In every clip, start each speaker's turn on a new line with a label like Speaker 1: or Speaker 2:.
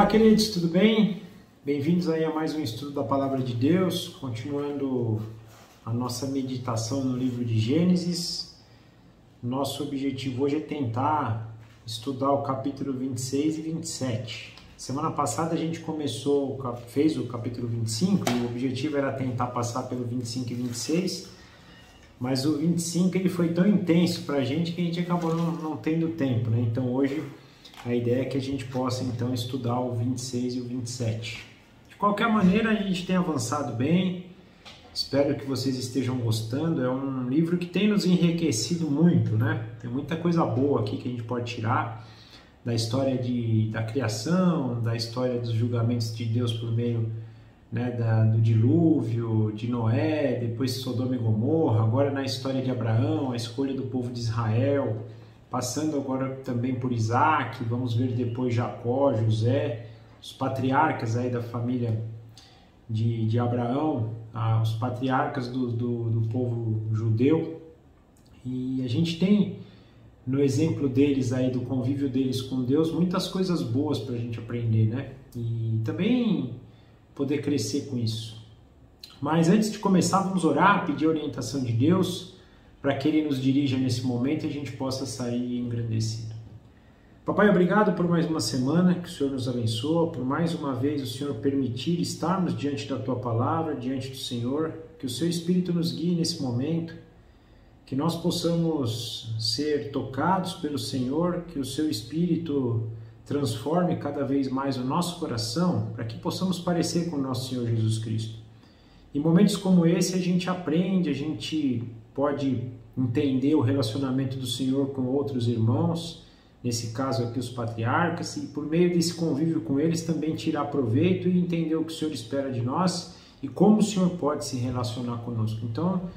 Speaker 1: queridos, tudo bem? Bem-vindos aí a mais um estudo da Palavra de Deus, continuando a nossa meditação no livro de Gênesis. Nosso objetivo hoje é tentar estudar o capítulo 26 e 27. Semana passada a gente fez o capítulo 25 e o objetivo era tentar passar pelo 25 e 26, mas o 25 ele foi tão intenso para a gente que a gente acabou não tendo tempo, né? Então hoje a ideia é que a gente possa então estudar o 26 e o 27. De qualquer maneira, a gente tem avançado bem, espero que vocês estejam gostando. É um livro que tem nos enriquecido muito, né? Tem muita coisa boa aqui que a gente pode tirar da história da criação, da história dos julgamentos de Deus por meio, né, do dilúvio, de Noé, depois Sodoma e Gomorra, agora na história de Abraão, a escolha do povo de Israel, passando agora também por Isaac, vamos ver depois Jacó, José, os patriarcas aí da família de Abraão, os patriarcas do povo judeu. E a gente tem no exemplo deles aí, do convívio deles com Deus, muitas coisas boas para a gente aprender, né? E também poder crescer com isso. Mas antes de começar, vamos orar, pedir a orientação de Deus, para que Ele nos dirija nesse momento e a gente possa sair engrandecido. Papai, obrigado por mais uma semana, que o Senhor nos abençoa, por mais uma vez o Senhor permitir estarmos diante da Tua Palavra, diante do Senhor, que o Seu Espírito nos guie nesse momento, que nós possamos ser tocados pelo Senhor, que o Seu Espírito transforme cada vez mais o nosso coração, para que possamos parecer com o nosso Senhor Jesus Cristo. Em momentos como esse a gente aprende, a gente pode entender o relacionamento do Senhor com outros irmãos, nesse caso aqui os patriarcas, e por meio desse convívio com eles também tirar proveito e entender o que o Senhor espera de nós e como o Senhor pode se relacionar conosco. Então,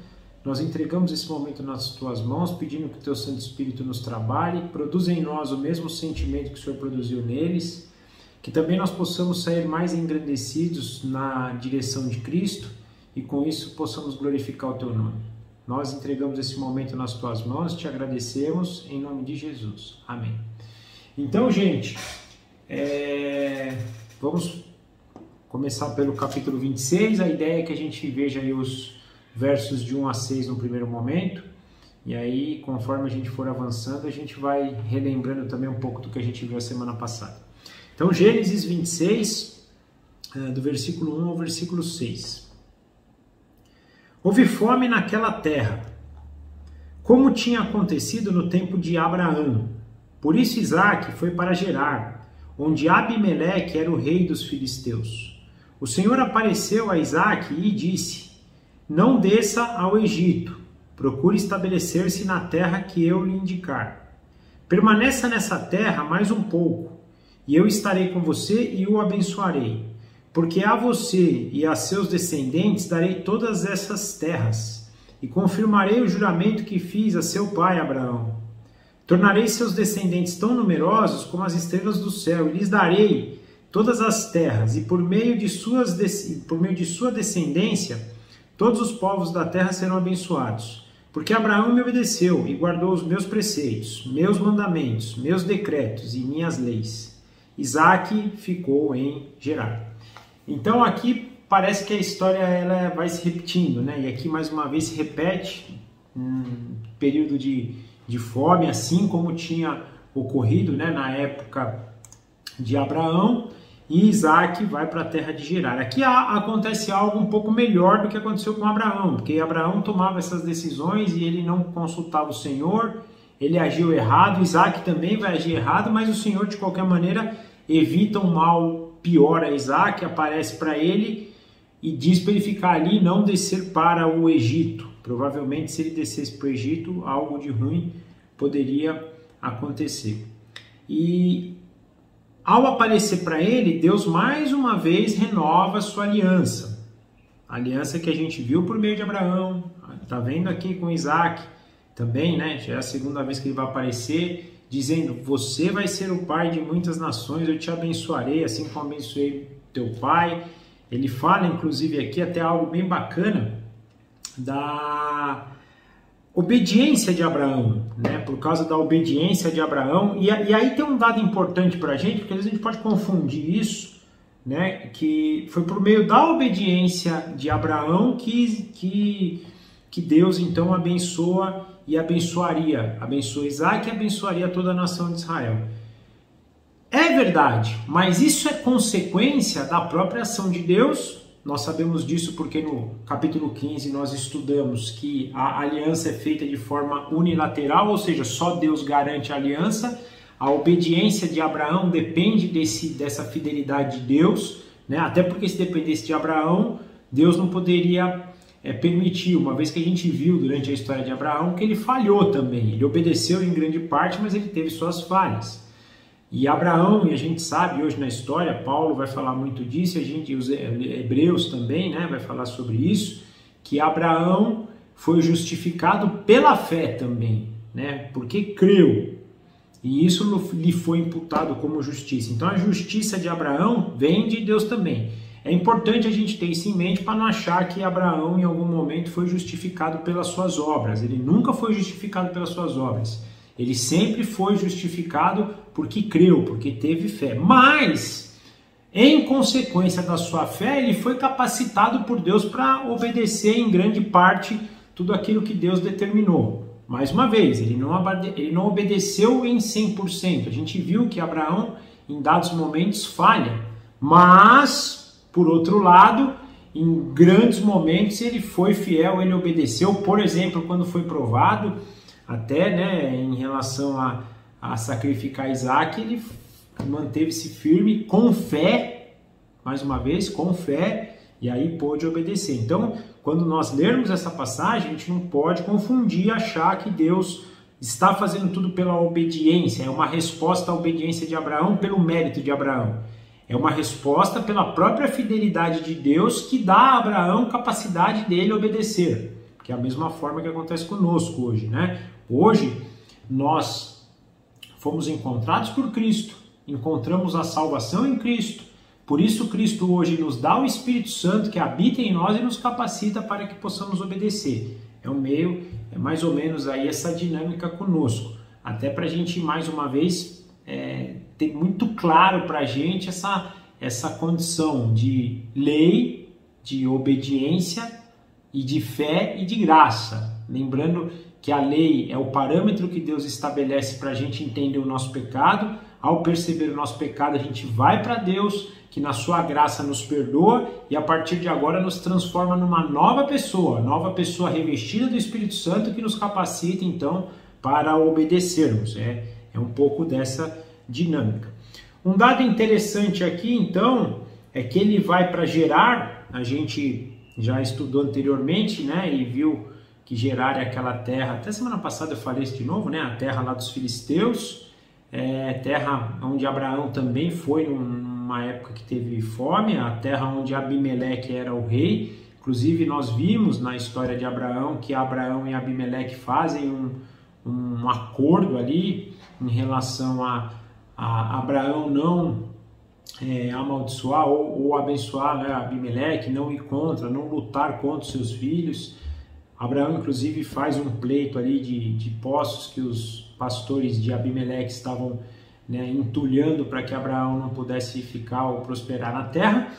Speaker 1: nós entregamos esse momento nas Tuas mãos, pedindo que o Teu Santo Espírito nos trabalhe, produza em nós o mesmo sentimento que o Senhor produziu neles, que também nós possamos sair mais engrandecidos na direção de Cristo e com isso possamos glorificar o Teu nome. Nós entregamos esse momento nas Tuas mãos, te agradecemos em nome de Jesus. Amém. Então, gente, vamos começar pelo capítulo 26. A ideia é que a gente veja aí os versos de 1 a 6 no primeiro momento. E aí, conforme a gente for avançando, a gente vai relembrando também um pouco do que a gente viu a semana passada. Então, Gênesis 26, do versículo 1 ao versículo 6. Houve fome naquela terra, como tinha acontecido no tempo de Abraão. Por isso Isaque foi para Gerar, onde Abimeleque era o rei dos filisteus. O Senhor apareceu a Isaque e disse: não desça ao Egito, procure estabelecer-se na terra que eu lhe indicar. Permaneça nessa terra mais um pouco, e eu estarei com você e o abençoarei. Porque a você e a seus descendentes darei todas essas terras, e confirmarei o juramento que fiz a seu pai Abraão. Tornarei seus descendentes tão numerosos como as estrelas do céu, e lhes darei todas as terras, e por meio de sua descendência, todos os povos da terra serão abençoados. Porque Abraão me obedeceu e guardou os meus preceitos, meus mandamentos, meus decretos e minhas leis. Isaque ficou em Gerar. Então aqui parece que a história ela vai se repetindo, né? E aqui mais uma vez se repete um período de fome, assim como tinha ocorrido, né, na época de Abraão, e Isaque vai para a terra de Gerar. Aqui acontece algo um pouco melhor do que aconteceu com Abraão, porque Abraão tomava essas decisões e ele não consultava o Senhor, ele agiu errado, Isaque também vai agir errado, mas o Senhor de qualquer maneira evita um mal pior a Isaque, aparece para ele e diz para ele ficar ali e não descer para o Egito. Provavelmente, se ele descesse para o Egito, algo de ruim poderia acontecer. E ao aparecer para ele, Deus mais uma vez renova a sua aliança. A aliança que a gente viu por meio de Abraão, está vendo aqui com Isaque também, né? Já é a segunda vez que ele vai aparecer, dizendo: você vai ser o pai de muitas nações, eu te abençoarei, assim como abençoei teu pai. Ele fala, inclusive, aqui até algo bem bacana obediência de Abraão, né? Por causa da obediência de Abraão. E aí tem um dado importante para a gente, porque às vezes a gente pode confundir isso, né? Que foi por meio da obediência de Abraão que Deus então abençoa e abençoa Isaac e abençoaria toda a nação de Israel. É verdade, mas isso é consequência da própria ação de Deus. Nós sabemos disso porque no capítulo 15 nós estudamos que a aliança é feita de forma unilateral, ou seja, só Deus garante a aliança. A obediência de Abraão depende dessa fidelidade de Deus, né? Até porque se dependesse de Abraão, Deus não poderia permitir, uma vez que a gente viu durante a história de Abraão que ele falhou também. Ele obedeceu em grande parte, mas ele teve suas falhas. E Abraão, e a gente sabe hoje na história, Paulo vai falar muito disso, os Hebreus também, né, vai falar sobre isso, que Abraão foi justificado pela fé também, né, porque creu. E isso lhe foi imputado como justiça. Então a justiça de Abraão vem de Deus também. É importante a gente ter isso em mente para não achar que Abraão em algum momento foi justificado pelas suas obras. Ele nunca foi justificado pelas suas obras. Ele sempre foi justificado porque creu, porque teve fé. Mas, em consequência da sua fé, ele foi capacitado por Deus para obedecer em grande parte tudo aquilo que Deus determinou. Mais uma vez, ele não obedeceu em 100%. A gente viu que Abraão, em dados momentos, falha. Mas, por outro lado, em grandes momentos ele foi fiel, ele obedeceu. Por exemplo, quando foi provado, até, né, em relação a sacrificar Isaac, ele manteve-se firme com fé, mais uma vez, com fé, e aí pôde obedecer. Então, quando nós lermos essa passagem, a gente não pode confundir, achar que Deus está fazendo tudo pela obediência, é uma resposta à obediência de Abraão pelo mérito de Abraão. É uma resposta pela própria fidelidade de Deus que dá a Abraão capacidade dele obedecer. Que é a mesma forma que acontece conosco hoje, né? Hoje, nós fomos encontrados por Cristo, encontramos a salvação em Cristo. Por isso, Cristo hoje nos dá o Espírito Santo que habita em nós e nos capacita para que possamos obedecer. É mais ou menos aí essa dinâmica conosco. Até para a gente, mais uma vez, ter muito claro para a gente essa condição de lei, de obediência e de fé e de graça. Lembrando que a lei é o parâmetro que Deus estabelece para a gente entender o nosso pecado. Ao perceber o nosso pecado, a gente vai para Deus, que na sua graça nos perdoa e a partir de agora nos transforma numa nova pessoa revestida do Espírito Santo que nos capacita então para obedecermos. É um pouco dessa dinâmica. Um dado interessante aqui então é que ele vai para Gerar. A gente já estudou anteriormente, né, e viu que Gerar é aquela terra, até semana passada eu falei isso de novo, né, a terra lá dos filisteus, terra onde Abraão também foi numa época que teve fome, a terra onde Abimeleque era o rei. Inclusive nós vimos na história de Abraão que Abraão e Abimeleque fazem um acordo ali em relação a Abraão não amaldiçoar ou abençoar, né, Abimeleque, não ir contra, não lutar contra os seus filhos. Abraão, inclusive, faz um pleito ali de poços que os pastores de Abimeleque estavam, né, entulhando para que Abraão não pudesse ficar ou prosperar na terra.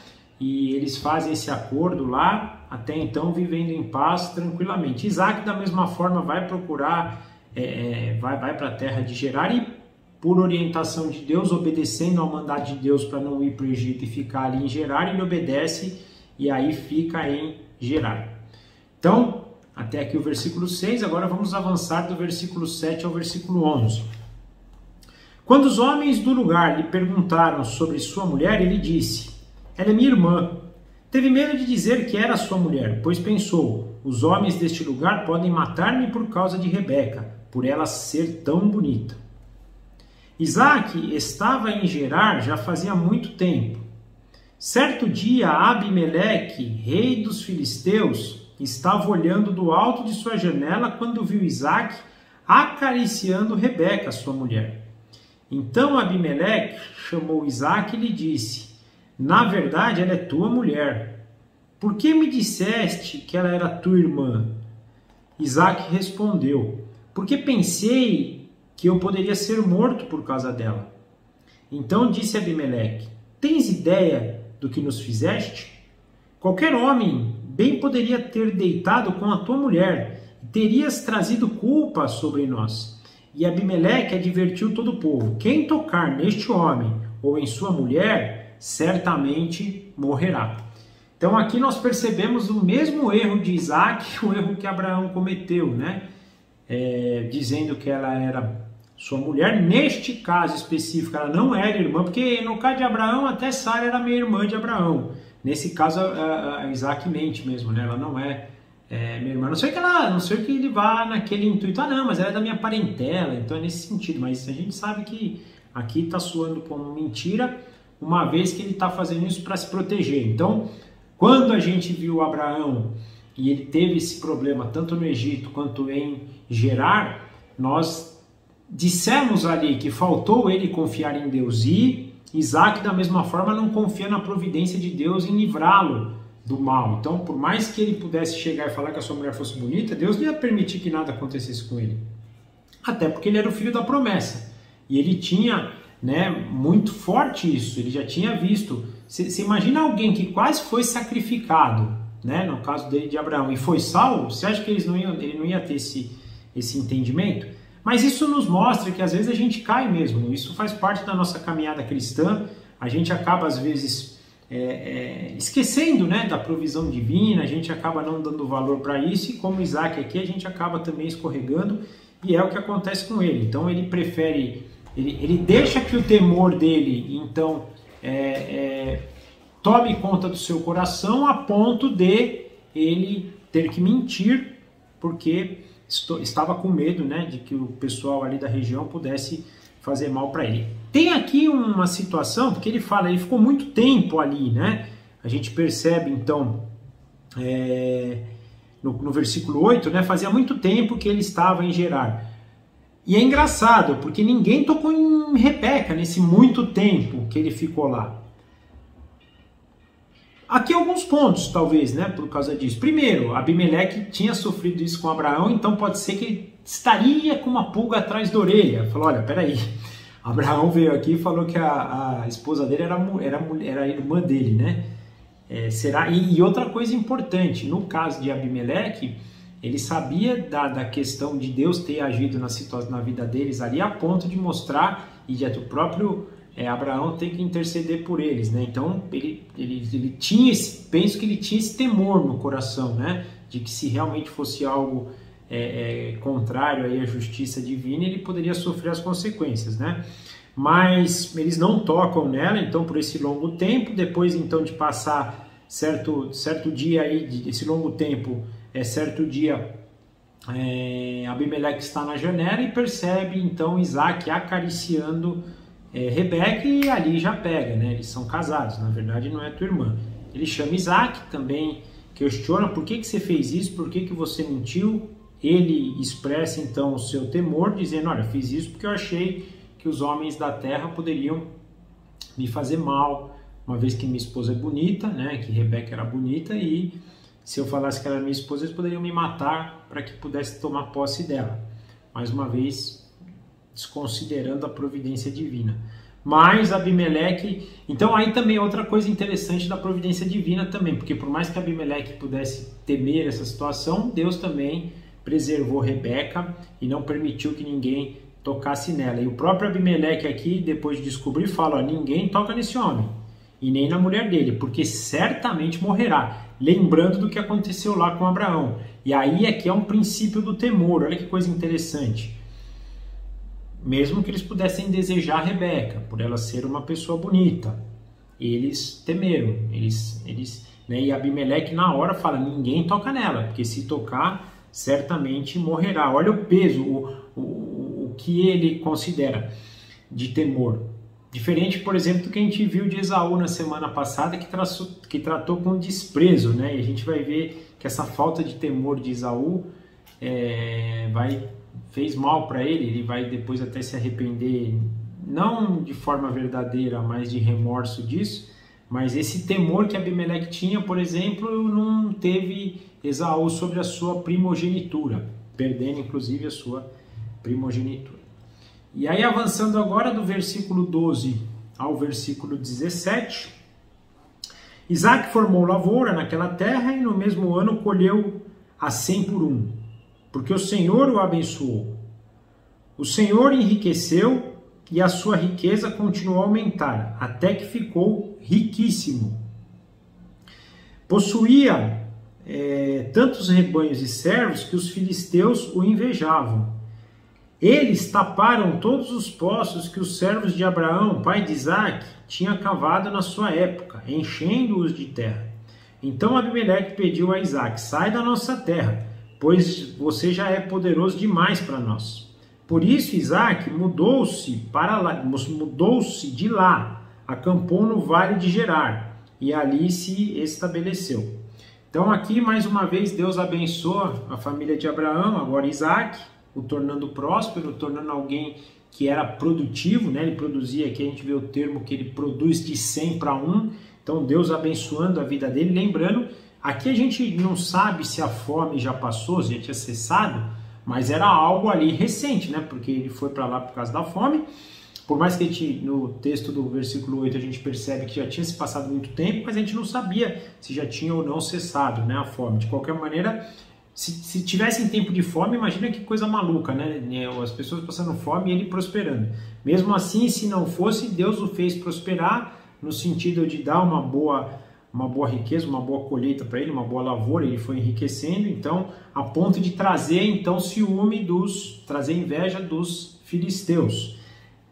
Speaker 1: E eles fazem esse acordo lá, até então vivendo em paz tranquilamente. Isaac, da mesma forma, vai procurar, vai para a terra de Gerar e, por orientação de Deus, obedecendo ao mandato de Deus para não ir para o Egito e ficar ali em Gerar, ele obedece e aí fica em Gerar. Então, até aqui o versículo 6, agora vamos avançar do versículo 7 ao versículo 11. Quando os homens do lugar lhe perguntaram sobre sua mulher, ele disse: ela é minha irmã. Teve medo de dizer que era sua mulher, pois pensou: os homens deste lugar podem matar-me por causa de Rebeca, por ela ser tão bonita. Isaac estava em Gerar já fazia muito tempo. Certo dia, Abimeleque, rei dos filisteus, estava olhando do alto de sua janela quando viu Isaac acariciando Rebeca, sua mulher. Então Abimeleque chamou Isaac e lhe disse: na verdade, ela é tua mulher. Por que me disseste que ela era tua irmã? Isaac respondeu: porque pensei que eu poderia ser morto por causa dela. Então disse Abimeleque: tens ideia do que nos fizeste? Qualquer homem bem poderia ter deitado com a tua mulher, e terias trazido culpa sobre nós. E Abimeleque advertiu todo o povo: quem tocar neste homem ou em sua mulher, certamente morrerá. Então aqui nós percebemos o mesmo erro de Isaac, o erro que Abraão cometeu, né? Dizendo que ela era sua mulher. Neste caso específico, ela não era irmã, porque no caso de Abraão, até Sara era meia irmã de Abraão. Nesse caso, Isaac mente mesmo, né? Ela não é minha irmã. Não sei que ele vá naquele intuito, não, mas ela é da minha parentela, então é nesse sentido. Mas a gente sabe que aqui está soando como mentira, uma vez que ele está fazendo isso para se proteger. Então, quando a gente viu Abraão e ele teve esse problema tanto no Egito quanto em Gerar, nós dissemos ali que faltou ele confiar em Deus, e Isaac da mesma forma não confia na providência de Deus em livrá-lo do mal. Então, por mais que ele pudesse chegar e falar que a sua mulher fosse bonita, Deus não ia permitir que nada acontecesse com ele, até porque ele era o filho da promessa, e ele tinha, né, muito forte isso, ele já tinha visto. Você imagina alguém que quase foi sacrificado, né, no caso dele de Abraão, e foi salvo? Você acha que ele não ia ter esse entendimento? Mas isso nos mostra que às vezes a gente cai mesmo, isso faz parte da nossa caminhada cristã, a gente acaba às vezes esquecendo, né, da provisão divina, a gente acaba não dando valor para isso, e como Isaac aqui, a gente acaba também escorregando, e é o que acontece com ele. Então ele prefere, ele deixa que o temor dele, então, tome conta do seu coração a ponto de ele ter que mentir, porque estava com medo, né, de que o pessoal ali da região pudesse fazer mal para ele. Tem aqui uma situação, porque ele fala, ele ficou muito tempo ali, né? A gente percebe, então, no versículo 8, né, fazia muito tempo que ele estava em Gerar. E é engraçado, porque ninguém tocou em Rebeca nesse muito tempo que ele ficou lá. Aqui alguns pontos, talvez, né, por causa disso. Primeiro, Abimeleque tinha sofrido isso com Abraão, então pode ser que ele estaria com uma pulga atrás da orelha. Falou, olha, peraí, Abraão veio aqui e falou que a esposa dele era a irmã dele, né? Será? E outra coisa importante, no caso de Abimeleque, ele sabia da questão de Deus ter agido na vida deles ali, a ponto de mostrar, e já do próprio Abraão tem que interceder por eles, né? Então ele tinha penso que ele tinha esse temor no coração, né? De que se realmente fosse algo contrário aí à justiça divina, ele poderia sofrer as consequências, né? Mas eles não tocam nela, então, por esse longo tempo. Depois, então, de passar certo dia aí, esse longo tempo, certo dia, Abimeleque está na janela e percebe, então, Isaac acariciando Rebeca, e ali já pega, né? Eles são casados, na verdade não é tua irmã. Ele chama Isaac, também questiona por que você fez isso, por que você mentiu. Ele expressa então o seu temor, dizendo, olha, fiz isso porque eu achei que os homens da terra poderiam me fazer mal, uma vez que minha esposa é bonita, né? Que Rebeca era bonita, e se eu falasse que ela era minha esposa, eles poderiam me matar para que pudesse tomar posse dela. Mais uma vez, desconsiderando a providência divina. Mas Abimeleque, então aí também outra coisa interessante da providência divina também, porque por mais que Abimeleque pudesse temer essa situação, Deus também preservou Rebeca e não permitiu que ninguém tocasse nela. E o próprio Abimeleque aqui, depois de descobrir, fala, ó, ninguém toca nesse homem e nem na mulher dele, porque certamente morrerá. Lembrando do que aconteceu lá com Abraão. E aí é que é um princípio do temor. Olha que coisa interessante. Mesmo que eles pudessem desejar Rebeca, por ela ser uma pessoa bonita, eles temeram, né? E Abimeleque na hora fala, ninguém toca nela, porque se tocar, certamente morrerá. Olha o peso, o que ele considera de temor. Diferente, por exemplo, do que a gente viu de Esaú na semana passada, que tratou com desprezo, né? E a gente vai ver que essa falta de temor de Esaú fez mal para ele vai depois até se arrepender, não de forma verdadeira, mas de remorso disso. Mas esse temor que Abimeleque tinha, por exemplo, não teve Esaú sobre a sua primogenitura, perdendo inclusive a sua primogenitura. E aí avançando agora do versículo 12 ao versículo 17, Isaac formou lavoura naquela terra e no mesmo ano colheu a 100 por 1, porque o Senhor o abençoou. O Senhor enriqueceu e a sua riqueza continuou a aumentar, até que ficou riquíssimo. Possuía tantos rebanhos e servos que os filisteus o invejavam. Eles taparam todos os poços que os servos de Abraão, pai de Isaac, tinham cavado na sua época, enchendo-os de terra. Então Abimeleque pediu a Isaac: sai da nossa terra, pois você já é poderoso demais para nós. Por isso Isaac mudou-se de lá, acampou no vale de Gerar, e ali se estabeleceu. Então aqui mais uma vez Deus abençoa a família de Abraão, agora Isaac, o tornando próspero, o tornando alguém que era produtivo, né? Ele produzia, aqui a gente vê o termo que ele produz de 100 para 1, então Deus abençoando a vida dele. Lembrando, aqui a gente não sabe se a fome já passou, se já tinha cessado, mas era algo ali recente, né? Porque ele foi para lá por causa da fome. Por mais que no texto do versículo 8 a gente percebe que já tinha se passado muito tempo, mas a gente não sabia se já tinha ou não cessado, né, a fome. De qualquer maneira, se tivessem tempo de fome, imagina que coisa maluca, né? As pessoas passando fome e ele prosperando. Mesmo assim, se não fosse, Deus o fez prosperar no sentido de dar uma boa riqueza, uma boa colheita para ele, uma boa lavoura. Ele foi enriquecendo, então, a ponto de trazer então trazer inveja dos filisteus.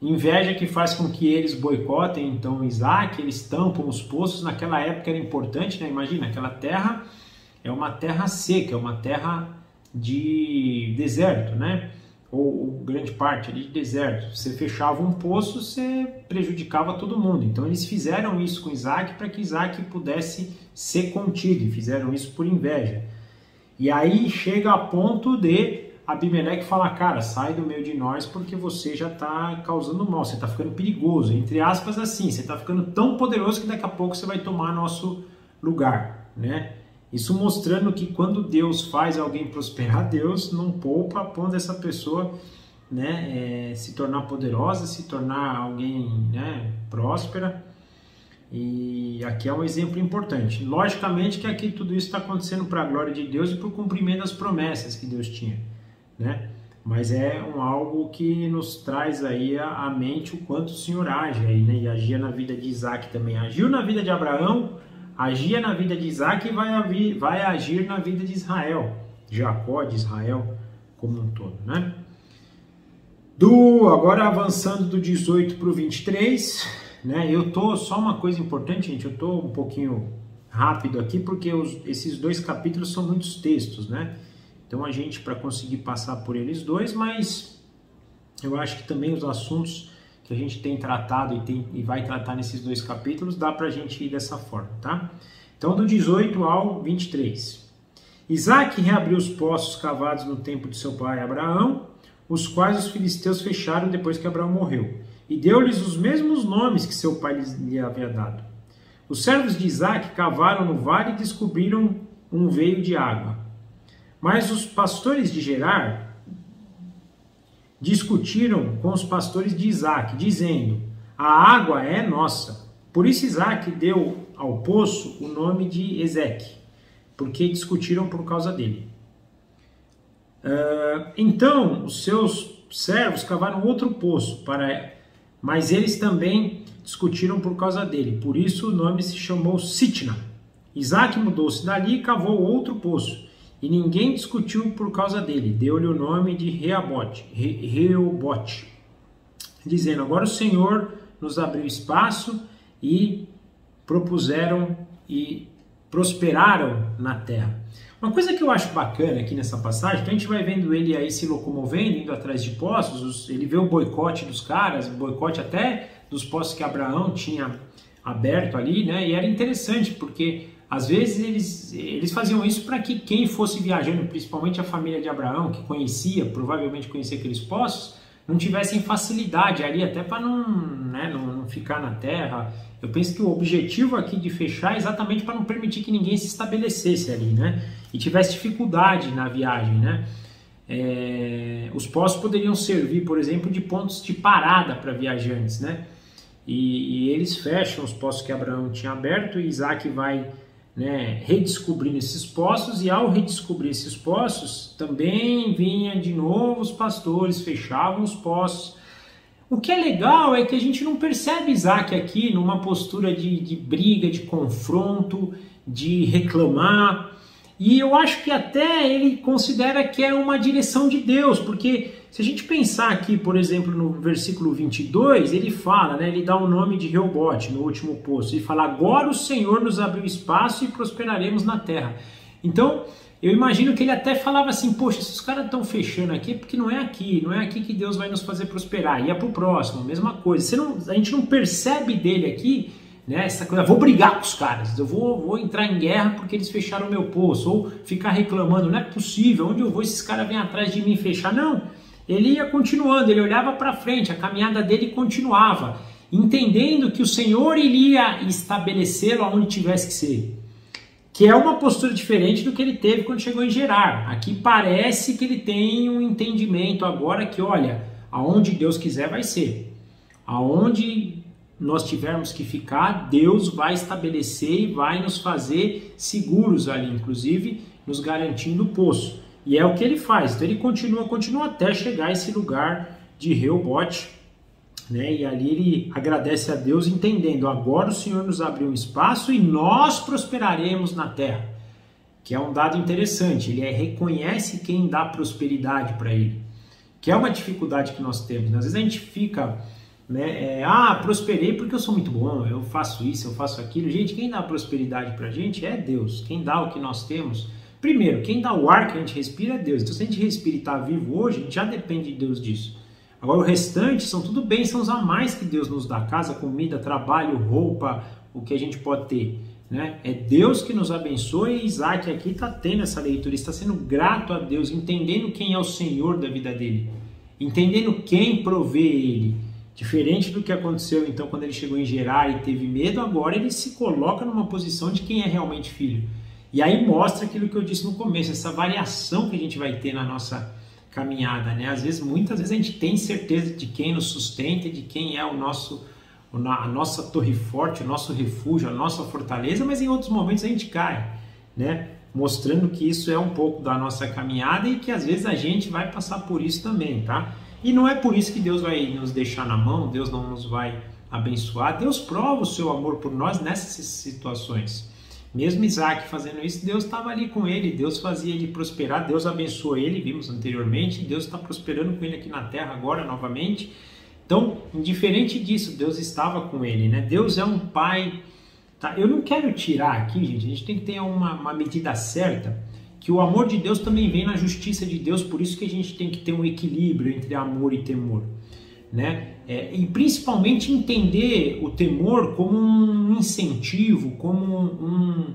Speaker 1: Inveja que faz com que eles boicotem então Isaac, eles tampam os poços. Naquela época era importante, né? Imagina, aquela terra é uma terra seca, é uma terra de deserto, né? Ou grande parte ali de deserto. Você fechava um poço, você prejudicava todo mundo. Então eles fizeram isso com Isaac para que Isaac pudesse ser contido, e fizeram isso por inveja. E aí chega a ponto de Abimeleque falar: cara, sai do meio de nós porque você já está causando mal, você está ficando perigoso, entre aspas assim, você está ficando tão poderoso que daqui a pouco você vai tomar nosso lugar, né? Isso mostrando que quando Deus faz alguém prosperar, Deus não poupa a ponto dessa pessoa, né, se tornar poderosa, se tornar alguém, né, próspera. E aqui é um exemplo importante. Logicamente que aqui tudo isso está acontecendo para a glória de Deus e para o cumprimento das promessas que Deus tinha, né? Mas é algo que nos traz aí à mente o quanto o Senhor age aí, né? E agia na vida de Isaac também. Agiu na vida de Abraão, agia na vida de Isaac e vai agir na vida de Israel, Jacó, de Israel como um todo, né? Agora avançando do 18 para o 23, né? Só uma coisa importante, gente, eu tô um pouquinho rápido aqui porque esses dois capítulos são muitos textos, né? Então a gente, para conseguir passar por eles dois, mas eu acho que também os assuntos que a gente tem tratado e vai tratar nesses dois capítulos, dá para a gente ir dessa forma, tá? Então, do 18 ao 23. Isaac reabriu os poços cavados no tempo de seu pai Abraão, os quais os filisteus fecharam depois que Abraão morreu, e deu-lhes os mesmos nomes que seu pai lhe havia dado. Os servos de Isaac cavaram no vale e descobriram um veio de água. Mas os pastores de Gerar discutiram com os pastores de Isaac, dizendo: a água é nossa. Por isso Isaac deu ao poço o nome de Ezeque, porque discutiram por causa dele. Então os seus servos cavaram outro poço, mas eles também discutiram por causa dele. Por isso o nome se chamou Sitna. Isaac mudou-se dali e cavou outro poço. E ninguém discutiu por causa dele. Deu-lhe o nome de Reobote, dizendo: agora o Senhor nos abriu espaço e propuseram e prosperaram na terra. Uma coisa que eu acho bacana aqui nessa passagem, que a gente vai vendo ele aí se locomovendo, indo atrás de poços, ele vê o boicote dos caras, o boicote até dos poços que Abraão tinha aberto ali, né? E era interessante, porque às vezes eles faziam isso para que quem fosse viajando, principalmente a família de Abraão, que provavelmente conhecia aqueles poços, não tivessem facilidade ali, até para não ficar na terra. Eu penso que o objetivo aqui de fechar é exatamente para não permitir que ninguém se estabelecesse ali, né? E tivesse dificuldade na viagem, né? Os poços poderiam servir, por exemplo, de pontos de parada para viajantes, né? E eles fecham os poços que Abraão tinha aberto e Isaac vai, né, redescobrindo esses poços, e ao redescobrir esses poços, também vinha de novo os pastores, fechavam os poços. O que é legal é que a gente não percebe Isaac aqui numa postura de briga, de confronto, de reclamar. E eu acho que até ele considera que é uma direção de Deus, porque se a gente pensar aqui, por exemplo, no versículo 22, ele fala, né, ele dá o nome de Reobote no último poço, ele fala: agora o Senhor nos abriu espaço e prosperaremos na terra. Então, eu imagino que ele até falava assim: poxa, se os caras estão fechando aqui, é porque não é aqui que Deus vai nos fazer prosperar, ia para o próximo, mesma coisa. A gente não percebe dele aqui, né, essa coisa, vou brigar com os caras, eu vou entrar em guerra porque eles fecharam o meu poço, ou ficar reclamando, não é possível, onde eu vou, esses caras vêm atrás de mim fechar. Não, ele ia continuando, ele olhava para frente, a caminhada dele continuava, entendendo que o Senhor iria estabelecê-lo aonde tivesse que ser, que é uma postura diferente do que ele teve quando chegou em Gerar. Aqui parece que ele tem um entendimento agora que, olha, aonde Deus quiser vai ser, aonde nós tivermos que ficar, Deus vai estabelecer e vai nos fazer seguros ali, inclusive nos garantindo o poço. E é o que ele faz. Então ele continua até chegar a esse lugar de Reobote, né? E ali ele agradece a Deus, entendendo: agora o Senhor nos abriu um espaço e nós prosperaremos na terra. Que é um dado interessante. Ele reconhece quem dá prosperidade para ele, que é uma dificuldade que nós temos. Às vezes a gente fica, né, prosperei porque eu sou muito bom, eu faço isso, eu faço aquilo. Gente, quem dá prosperidade para a gente é Deus. Quem dá o que nós temos, primeiro, quem dá o ar que a gente respira é Deus. Então, se a gente respira e está vivo hoje, a gente já depende de Deus disso. Agora, o restante são tudo bênçãos a mais que Deus nos dá: casa, comida, trabalho, roupa, o que a gente pode ter, né? É Deus que nos abençoa, e Isaac aqui está tendo essa leitura, está sendo grato a Deus, entendendo quem é o Senhor da vida dele, entendendo quem provê ele. Diferente do que aconteceu então quando ele chegou em Gerar e teve medo, agora ele se coloca numa posição de quem é realmente filho. E aí mostra aquilo que eu disse no começo, essa variação que a gente vai ter na nossa caminhada, né? Muitas vezes a gente tem certeza de quem nos sustenta, de quem é a nossa torre forte, o nosso refúgio, a nossa fortaleza, mas em outros momentos a gente cai, né? Mostrando que isso é um pouco da nossa caminhada e que às vezes a gente vai passar por isso também, tá? E não é por isso que Deus vai nos deixar na mão, Deus não nos vai abençoar. Deus prova o seu amor por nós nessas situações. Mesmo Isaac fazendo isso, Deus estava ali com ele, Deus fazia ele prosperar, Deus abençoou ele, vimos anteriormente, Deus está prosperando com ele aqui na terra agora novamente. Então, indiferente disso, Deus estava com ele, né? Deus é um pai, tá? Eu não quero tirar aqui, gente, a gente tem que ter uma medida certa, que o amor de Deus também vem na justiça de Deus, por isso que a gente tem que ter um equilíbrio entre amor e temor, né? E principalmente entender o temor como um incentivo, como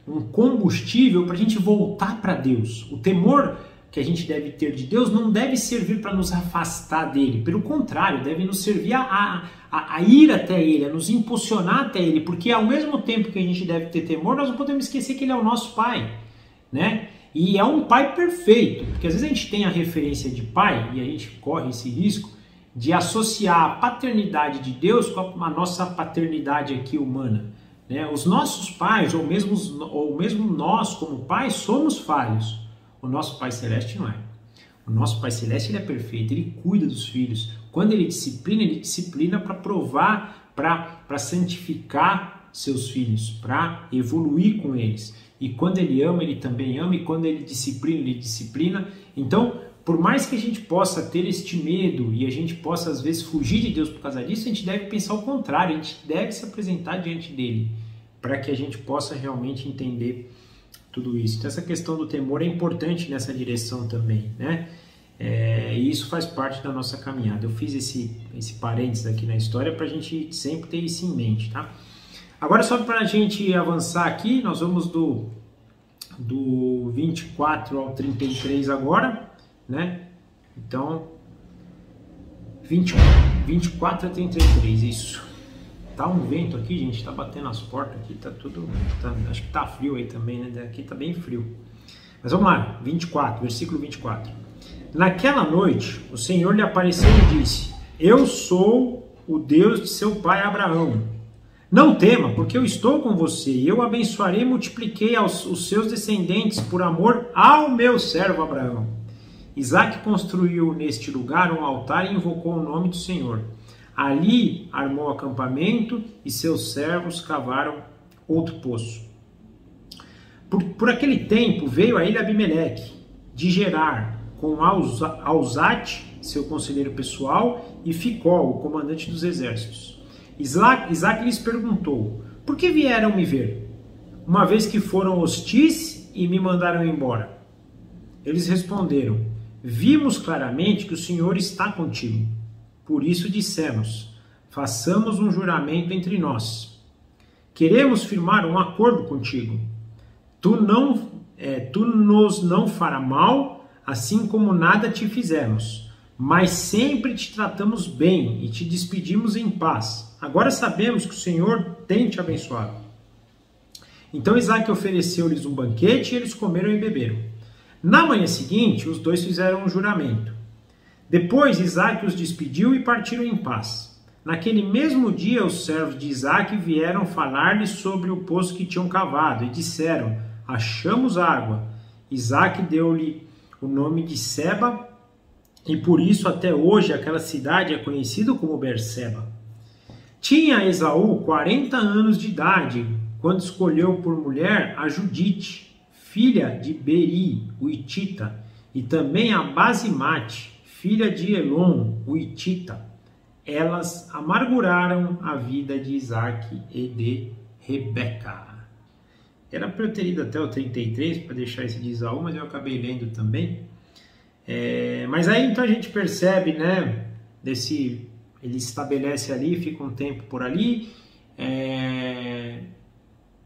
Speaker 1: um combustível para a gente voltar para Deus. O temor que a gente deve ter de Deus não deve servir para nos afastar dele, pelo contrário, deve nos servir a ir até ele, a nos impulsionar até ele, porque ao mesmo tempo que a gente deve ter temor, nós não podemos esquecer que ele é o nosso pai, né? E é um pai perfeito, porque às vezes a gente tem a referência de pai e a gente corre esse risco de associar a paternidade de Deus com a nossa paternidade aqui humana, né? Os nossos pais, ou mesmo nós como pais, somos falhos. O nosso Pai Celeste não é. O nosso Pai Celeste, ele é perfeito, ele cuida dos filhos. Quando ele disciplina para provar, para santificar seus filhos, para evoluir com eles. E quando ele ama, ele também ama, e quando ele disciplina. Então, por mais que a gente possa ter este medo e a gente possa às vezes fugir de Deus por causa disso, a gente deve pensar o contrário, a gente deve se apresentar diante dele, para que a gente possa realmente entender tudo isso. Então, essa questão do temor é importante nessa direção também, né? E isso faz parte da nossa caminhada. Eu fiz esse parênteses aqui na história para a gente sempre ter isso em mente, tá? Agora, só para a gente avançar aqui, nós vamos do 24 ao 33 agora, né? Então, 24 a 33, isso. Tá um vento aqui, gente, tá batendo as portas aqui, tá tudo, acho que tá frio aí também, né? Aqui tá bem frio. Mas vamos lá, 24, versículo 24. Naquela noite, o Senhor lhe apareceu e disse: Eu sou o Deus de seu pai Abraão. Não tema, porque eu estou com você, e eu abençoarei e multipliquei os seus descendentes por amor ao meu servo Abraão. Isaque construiu neste lugar um altar e invocou o nome do Senhor. Ali armou acampamento e seus servos cavaram outro poço. Por aquele tempo veio a ele Abimeleque, de Gerar, com Alzate, seu conselheiro pessoal, e Ficol, o comandante dos exércitos. Isaque lhes perguntou: por que vieram me ver, uma vez que foram hostis e me mandaram embora? Eles responderam: vimos claramente que o Senhor está contigo. Por isso dissemos: façamos um juramento entre nós. Queremos firmar um acordo contigo. Tu nos não fará mal, assim como nada te fizemos, mas sempre te tratamos bem e te despedimos em paz. Agora sabemos que o Senhor tem te abençoado. Então Isaque ofereceu-lhes um banquete e eles comeram e beberam. Na manhã seguinte, os dois fizeram um juramento. Depois Isaque os despediu e partiram em paz. Naquele mesmo dia, os servos de Isaque vieram falar-lhe sobre o poço que tinham cavado e disseram: achamos água. Isaque deu-lhe o nome de Seba, e por isso até hoje aquela cidade é conhecida como Berseba. Tinha Esaú 40 anos de idade quando escolheu por mulher a Judite, filha de Beri, o Hitita, e também a Basimate, filha de Elon, o Hitita. Elas amarguraram a vida de Isaque e de Rebeca. Era para eu ter ido até o 33 para deixar esse de Esaú, mas eu acabei lendo também. Mas aí então a gente percebe, né, ele estabelece ali, fica um tempo por ali.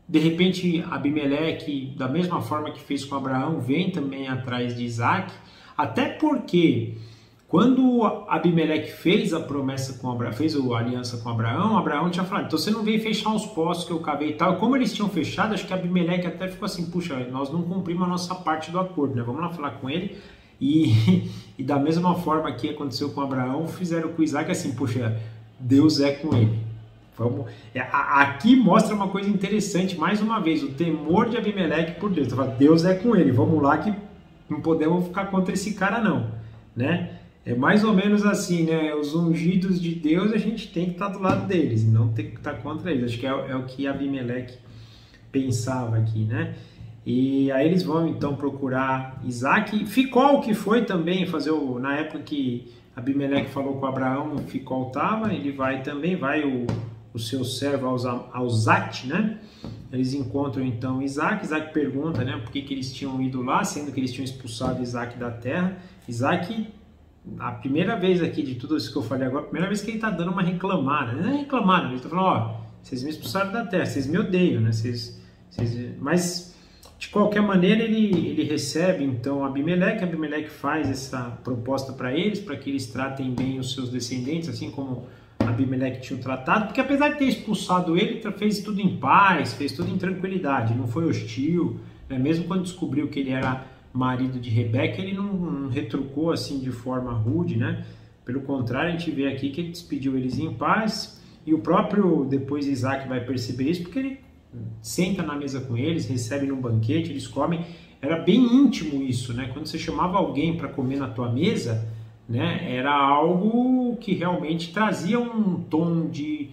Speaker 1: De repente Abimeleque, da mesma forma que fez com Abraão, vem também atrás de Isaque, até porque quando Abimeleque fez a promessa com Abraão, fez a aliança com Abraão, Abraão tinha falado: então você não veio fechar os poços que eu cavei e tal. Como eles tinham fechado, acho que Abimeleque até ficou assim: puxa, nós não cumprimos a nossa parte do acordo, né? Vamos lá falar com ele. E da mesma forma que aconteceu com Abraão, fizeram com Isaque assim: puxa, Deus é com ele. Aqui mostra uma coisa interessante, mais uma vez, o temor de Abimeleque por Deus. Deus é com ele, vamos lá que não podemos ficar contra esse cara não, né? É mais ou menos assim, né? Os ungidos de Deus, a gente tem que estar do lado deles, não tem que estar contra eles. Acho que é o que Abimeleque pensava aqui, né? E aí eles vão então procurar Isaque. Ficol, que foi também fazer na época que Abimeleque falou com Abraão, Ficol estava, ele vai também, o seu servo Alzate, né? Eles encontram então Isaque pergunta, né, por que eles tinham ido lá, sendo que eles tinham expulsado Isaque da terra. Isaque, a primeira vez aqui de tudo isso que eu falei agora, a primeira vez que ele está dando uma reclamada, não é reclamada, ele está falando: ó, vocês me expulsaram da terra, vocês me odeiam, né? Mas de qualquer maneira ele recebe então Abimeleque faz essa proposta para eles, para que eles tratem bem os seus descendentes, assim como Abimeleque tinha tratado, porque apesar de ter expulsado ele, fez tudo em paz, fez tudo em tranquilidade, não foi hostil, né? Mesmo quando descobriu que ele era marido de Rebeca, ele não retrucou assim de forma rude, né? Pelo contrário, a gente vê aqui que ele despediu eles em paz, e o próprio, depois Isaque vai perceber isso, porque ele senta na mesa com eles, recebe num banquete, eles comem. Era bem íntimo isso, né? Quando você chamava alguém para comer na tua mesa, né, era algo que realmente trazia um tom de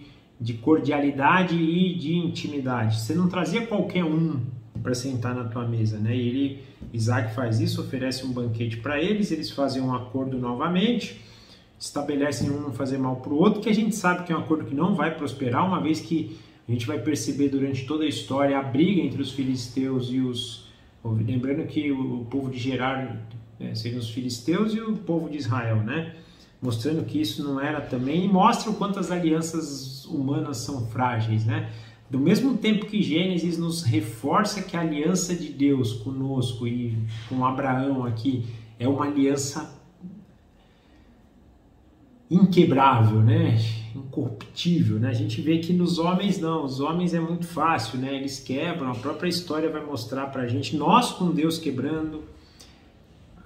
Speaker 1: cordialidade e de intimidade. Você não trazia qualquer um para sentar na tua mesa, né? E Isaque faz isso, oferece um banquete para eles, eles fazem um acordo novamente, estabelecem um não fazer mal para o outro, que a gente sabe que é um acordo que não vai prosperar, uma vez que a gente vai perceber durante toda a história a briga entre os filisteus e lembrando que o povo de Gerar seriam os filisteus e o povo de Israel, né? Mostrando que isso não era também, e mostra o quanto as alianças humanas são frágeis, né? Do mesmo tempo que Gênesis nos reforça que a aliança de Deus conosco e com Abraão aqui é uma aliança inquebrável, né? Incorruptível, né? A gente vê que nos homens não, os homens é muito fácil, né? Eles quebram, a própria história vai mostrar pra gente, nós com Deus quebrando,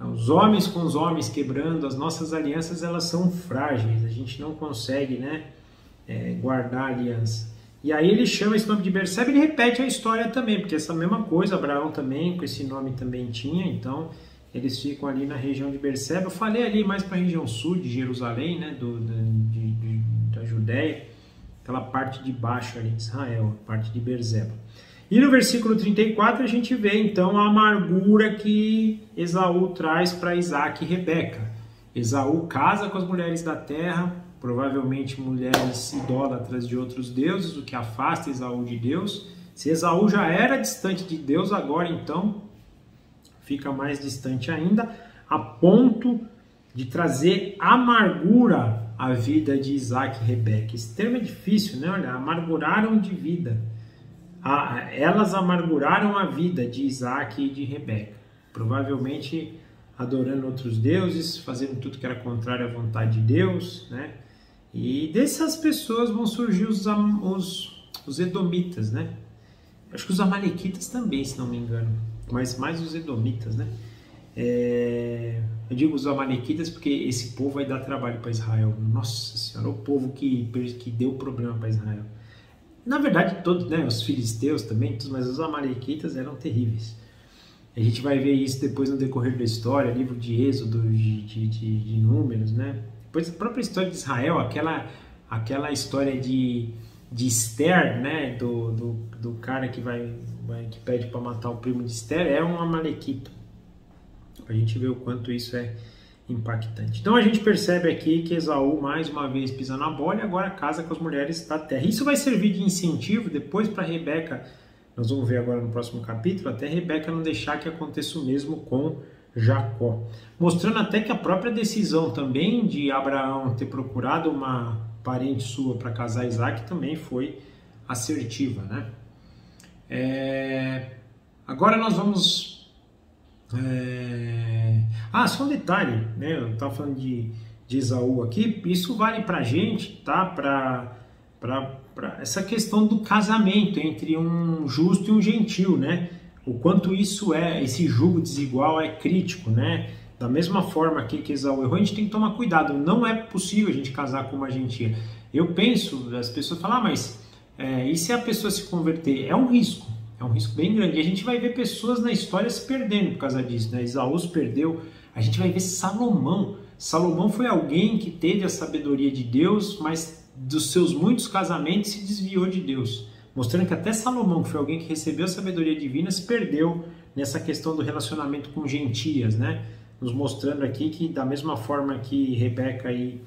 Speaker 1: os homens com os homens quebrando, as nossas alianças elas são frágeis, a gente não consegue, né, guardar a aliança. E aí ele chama esse nome de Berseba, ele repete a história também, porque essa mesma coisa, Abraão também, com esse nome também tinha, então eles ficam ali na região de Berseba. Eu falei ali mais para a região sul de Jerusalém, né, da Judéia, aquela parte de baixo ali de Israel, a parte de Berseba. E no versículo 34 a gente vê então a amargura que Esaú traz para Isaac e Rebeca. Esaú casa com as mulheres da terra, provavelmente mulheres idólatras de outros deuses, o que afasta Esaú de Deus. Se Esaú já era distante de Deus, agora então fica mais distante ainda, a ponto de trazer amargura à vida de Isaac e Rebeca. Esse termo é difícil, né? Olha, amarguraram de vida. Elas amarguraram a vida de Isaac e de Rebeca, provavelmente adorando outros deuses, fazendo tudo que era contrário à vontade de Deus, né? E dessas pessoas vão surgir os edomitas, né? Acho que os amalequitas também, se não me engano, mas mais os edomitas, né? Eu digo os amalequitas porque esse povo vai dar trabalho para Israel. Nossa Senhora, o povo que deu problema para Israel. Na verdade, todos, né, os filisteus também, mas os amalequitas eram terríveis. A gente vai ver isso depois no decorrer da história, livro de Êxodo, de Números, né? Depois a própria história de Israel, aquela história de Esther, né, do cara que pede para matar o primo de Esther, é um amalequita. A gente vê o quanto isso é impactante. Então a gente percebe aqui que Esaú mais uma vez pisa na bola e agora casa com as mulheres da terra. Isso vai servir de incentivo depois para Rebeca, nós vamos ver agora no próximo capítulo, até Rebeca não deixar que aconteça o mesmo com Jacó. Mostrando até que a própria decisão também de Abraão ter procurado uma parente sua para casar Isaac também foi assertiva, né? Agora nós vamos... só um detalhe, né? Eu estava falando de Esaú aqui, isso vale para a gente, tá? Para essa questão do casamento entre um justo e um gentil, né? O quanto esse jugo desigual é crítico, né? Da mesma forma aqui que Esaú errou, a gente tem que tomar cuidado, não é possível a gente casar com uma gentia. Eu penso, as pessoas falam, mas e se a pessoa se converter? É um risco bem grande. E a gente vai ver pessoas na história se perdendo por causa disso, né? Esaú se perdeu. A gente vai ver Salomão. Salomão foi alguém que teve a sabedoria de Deus, mas dos seus muitos casamentos se desviou de Deus. Mostrando que até Salomão, que foi alguém que recebeu a sabedoria divina, se perdeu nessa questão do relacionamento com gentias, né? Nos mostrando aqui que da mesma forma que Rebeca e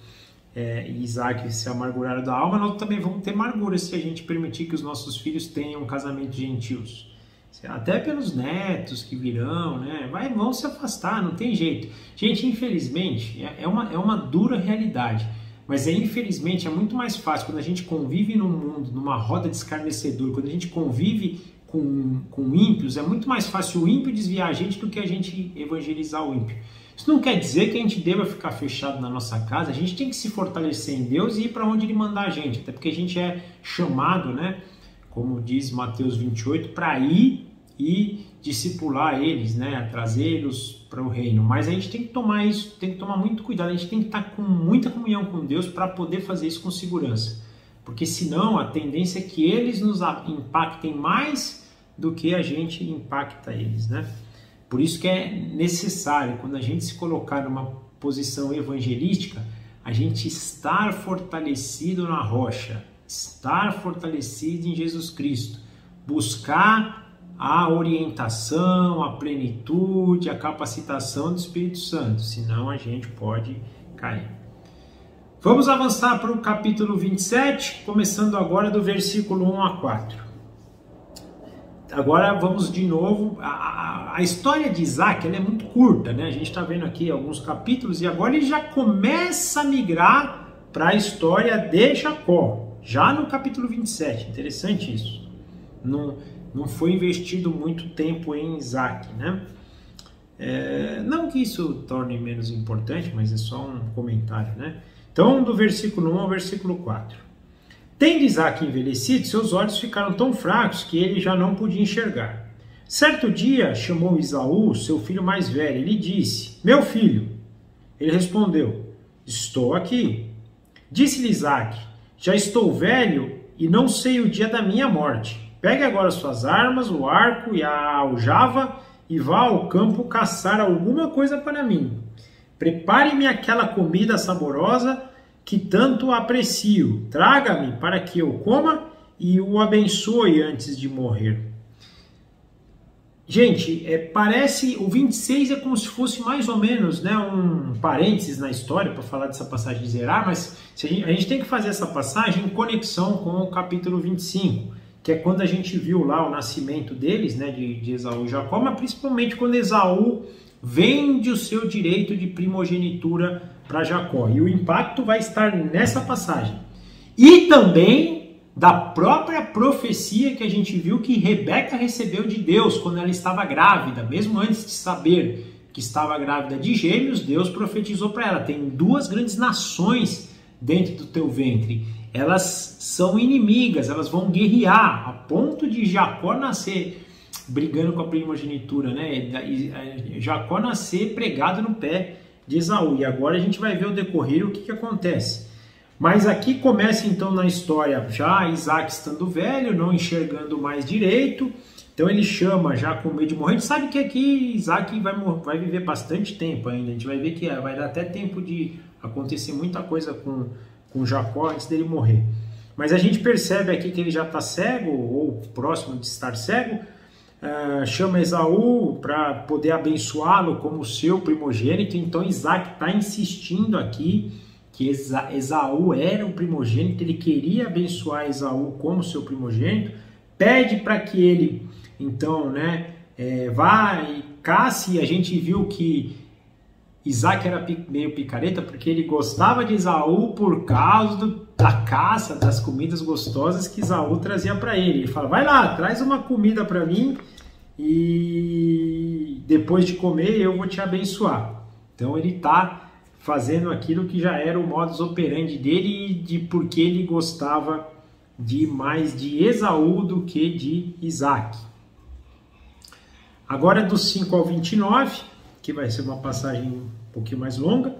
Speaker 1: Isaac se amarguraram da alma, nós também vamos ter amargura se a gente permitir que os nossos filhos tenham casamentos gentios. Até pelos netos que virão, né? Vão se afastar, não tem jeito. Gente, infelizmente, é uma dura realidade. Mas infelizmente é muito mais fácil quando a gente convive num mundo, numa roda de escarnecedor, quando a gente convive com ímpios, é muito mais fácil o ímpio desviar a gente do que a gente evangelizar o ímpio. Isso não quer dizer que a gente deva ficar fechado na nossa casa, a gente tem que se fortalecer em Deus e ir para onde Ele mandar a gente, até porque a gente é chamado, né, como diz Mateus 28, para ir e discipular eles, né, trazê-los para o reino. Mas a gente tem que tomar isso, tem que tomar muito cuidado, a gente tem que estar com muita comunhão com Deus para poder fazer isso com segurança. Porque senão a tendência é que eles nos impactem mais do que a gente impacta eles, né? Por isso que é necessário, quando a gente se colocar numa posição evangelística, a gente estar fortalecido na rocha, estar fortalecido em Jesus Cristo, buscar a orientação, a plenitude, a capacitação do Espírito Santo, senão a gente pode cair. Vamos avançar para o capítulo 27, começando agora do versículo 1 a 4. Agora vamos de novo, a história de Isaac ela é muito curta, né? A gente está vendo aqui alguns capítulos e agora ele já começa a migrar para a história de Jacó, já no capítulo 27, interessante isso. Não foi investido muito tempo em Isaac, né? Não que isso torne menos importante, mas é só um comentário, né? Então, do versículo 1 ao versículo 4. Tendo Isaque envelhecido, seus olhos ficaram tão fracos que ele já não podia enxergar. Certo dia, chamou Esaú, seu filho mais velho, e lhe disse: Meu filho. Ele respondeu: Estou aqui. Disse-lhe Isaque: Já estou velho e não sei o dia da minha morte. Pegue agora suas armas, o arco e a aljava e vá ao campo caçar alguma coisa para mim. Prepare-me aquela comida saborosa que tanto aprecio. Traga-me para que eu coma e o abençoe antes de morrer. Gente, parece, o 26 é como se fosse mais ou menos, né, um parênteses na história para falar dessa passagem de Zerá, mas a gente tem que fazer essa passagem em conexão com o capítulo 25, que é quando a gente viu lá o nascimento deles, né, de Esaú e Jacó, mas principalmente quando Esaú vende o seu direito de primogenitura para Jacó. E o impacto vai estar nessa passagem. E também da própria profecia que a gente viu que Rebeca recebeu de Deus quando ela estava grávida. Mesmo antes de saber que estava grávida de gêmeos, Deus profetizou para ela: tem 2 grandes nações dentro do teu ventre. Elas são inimigas, elas vão guerrear, a ponto de Jacó nascer brigando com a primogenitura, né? Jacó nascer pregado no pé de Esaú. E agora a gente vai ver o decorrer, o que acontece. Mas aqui começa então na história já Isaque estando velho, não enxergando mais direito. Então ele chama já com medo de morrer. A gente sabe que aqui Isaque vai viver bastante tempo ainda. A gente vai ver que vai dar até tempo de acontecer muita coisa com Jacó antes dele morrer. Mas a gente percebe aqui que ele já está cego, ou próximo de estar cego. Chama Esaú para poder abençoá-lo como seu primogênito. Então Isaque está insistindo aqui que Esaú era o primogênito, ele queria abençoar Esaú como seu primogênito, pede para que ele, então, né, vá e casse. E a gente viu que Isaque era meio picareta, porque ele gostava de Esaú por causa da caça, das comidas gostosas que Esaú trazia para ele. Ele fala: vai lá, traz uma comida para mim e depois de comer eu vou te abençoar. Então ele está fazendo aquilo que já era o modus operandi dele, de porque ele gostava mais de Esaú do que de Isaque. Agora dos 5 ao 29, que vai ser uma passagem um pouquinho mais longa.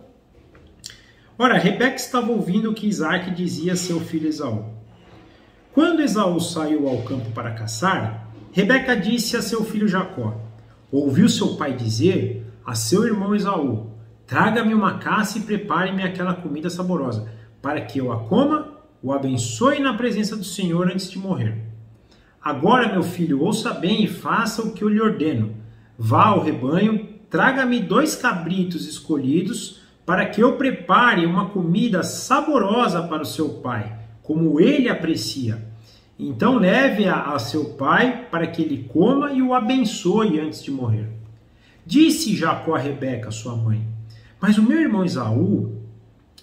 Speaker 1: Ora, Rebeca estava ouvindo o que Isaque dizia a seu filho Esaú. Quando Esaú saiu ao campo para caçar, Rebeca disse a seu filho Jacó: ouviu seu pai dizer a seu irmão Esaú: traga-me uma caça e prepare-me aquela comida saborosa, para que eu a coma, o abençoe na presença do Senhor antes de morrer. Agora, meu filho, ouça bem e faça o que eu lhe ordeno. Vá ao rebanho, traga-me 2 cabritos escolhidos, para que eu prepare uma comida saborosa para o seu pai, como ele aprecia. Então leve-a a seu pai, para que ele coma e o abençoe antes de morrer. Disse Jacó a Rebeca, sua mãe: mas o meu irmão Esaú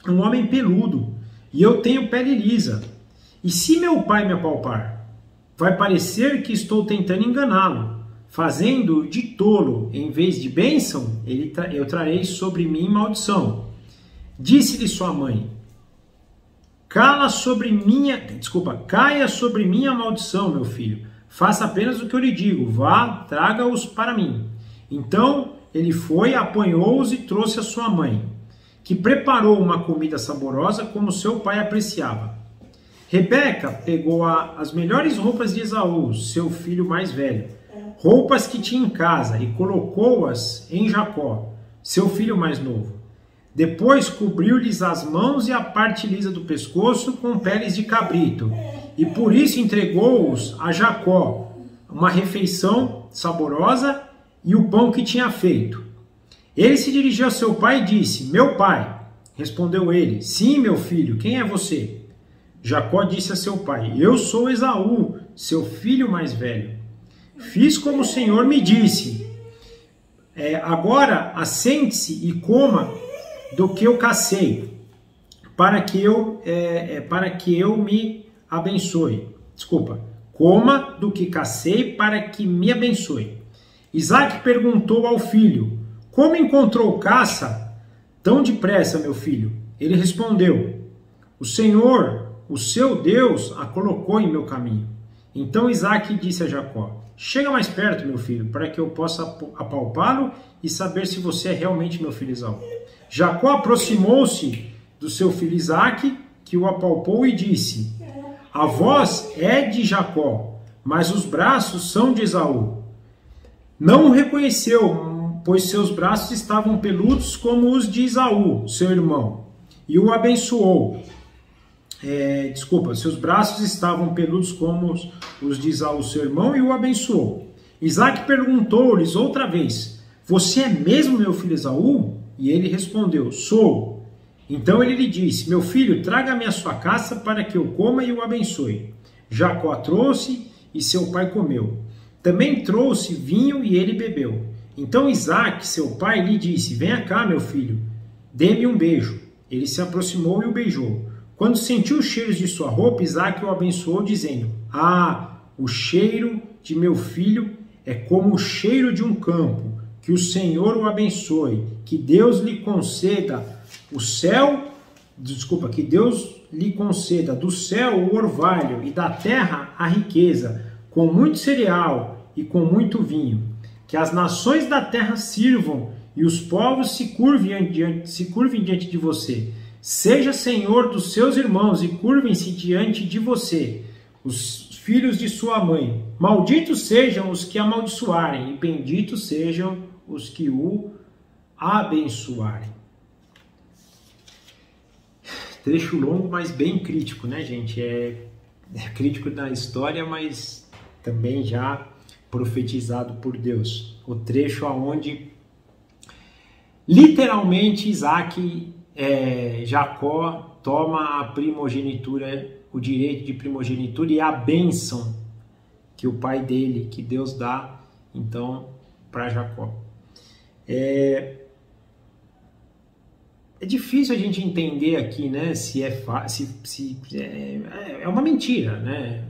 Speaker 1: é um homem peludo, e eu tenho pele lisa. E se meu pai me apalpar, vai parecer que estou tentando enganá-lo. Fazendo de tolo em vez de bênção, eu trarei sobre mim maldição. Disse-lhe sua mãe: caia sobre mim a maldição, meu filho. Faça apenas o que eu lhe digo. Vá, traga-os para mim. Então ele foi, apanhou-os e trouxe a sua mãe, que preparou uma comida saborosa como seu pai apreciava. Rebeca pegou as melhores roupas de Esaú, seu filho mais velho, roupas que tinha em casa, e colocou-as em Jacó, seu filho mais novo. Depois cobriu-lhes as mãos e a parte lisa do pescoço com peles de cabrito, e por isso entregou-os a Jacó, uma refeição saborosa e o pão que tinha feito. Ele se dirigiu a seu pai e disse: meu pai. Respondeu ele: sim, meu filho, quem é você? Jacó disse a seu pai: eu sou Esaú, seu filho mais velho. Fiz como o Senhor me disse. Agora assente-se e coma do que eu cacei, para que eu me abençoe. Coma do que cacei para que me abençoe. Isaque perguntou ao filho: como encontrou caça tão depressa, meu filho? Ele respondeu: o Senhor, o seu Deus, a colocou em meu caminho. Então Isaque disse a Jacó: chega mais perto, meu filho, para que eu possa apalpá-lo e saber se você é realmente meu filho Esaú. Jacó aproximou-se do seu filho Isaque, que o apalpou e disse: a voz é de Jacó, mas os braços são de Esaú. Não o reconheceu, pois seus braços estavam peludos como os de Esaú, seu irmão, e o abençoou. Seus braços estavam peludos como os de Esaú, seu irmão, e o abençoou. Isaque perguntou-lhes outra vez: você é mesmo meu filho Esaú? E ele respondeu: sou. Então ele lhe disse: meu filho, traga-me a sua caça para que eu coma e o abençoe. Jacó a trouxe e seu pai comeu. Também trouxe vinho e ele bebeu. Então Isaque, seu pai, lhe disse: venha cá, meu filho, dê-me um beijo. Ele se aproximou e o beijou. Quando sentiu os cheiros de sua roupa, Isaque o abençoou, dizendo: ah, o cheiro de meu filho é como o cheiro de um campo. Que o Senhor o abençoe, que Deus lhe conceda que Deus lhe conceda do céu o orvalho e da terra a riqueza, com muito cereal e com muito vinho. Que as nações da terra sirvam e os povos se curvem diante de você. Seja senhor dos seus irmãos e curvem-se diante de você, os filhos de sua mãe. Malditos sejam os que amaldiçoarem e benditos sejam os que o abençoarem. Trecho longo, mas bem crítico, né, gente? É crítico da história, mas também já profetizado por Deus. O trecho onde literalmente Jacó toma a primogenitura, o direito de primogenitura e a bênção que o pai dele, que Deus dá, então, para Jacó. É difícil a gente entender aqui, né, se é uma mentira, né,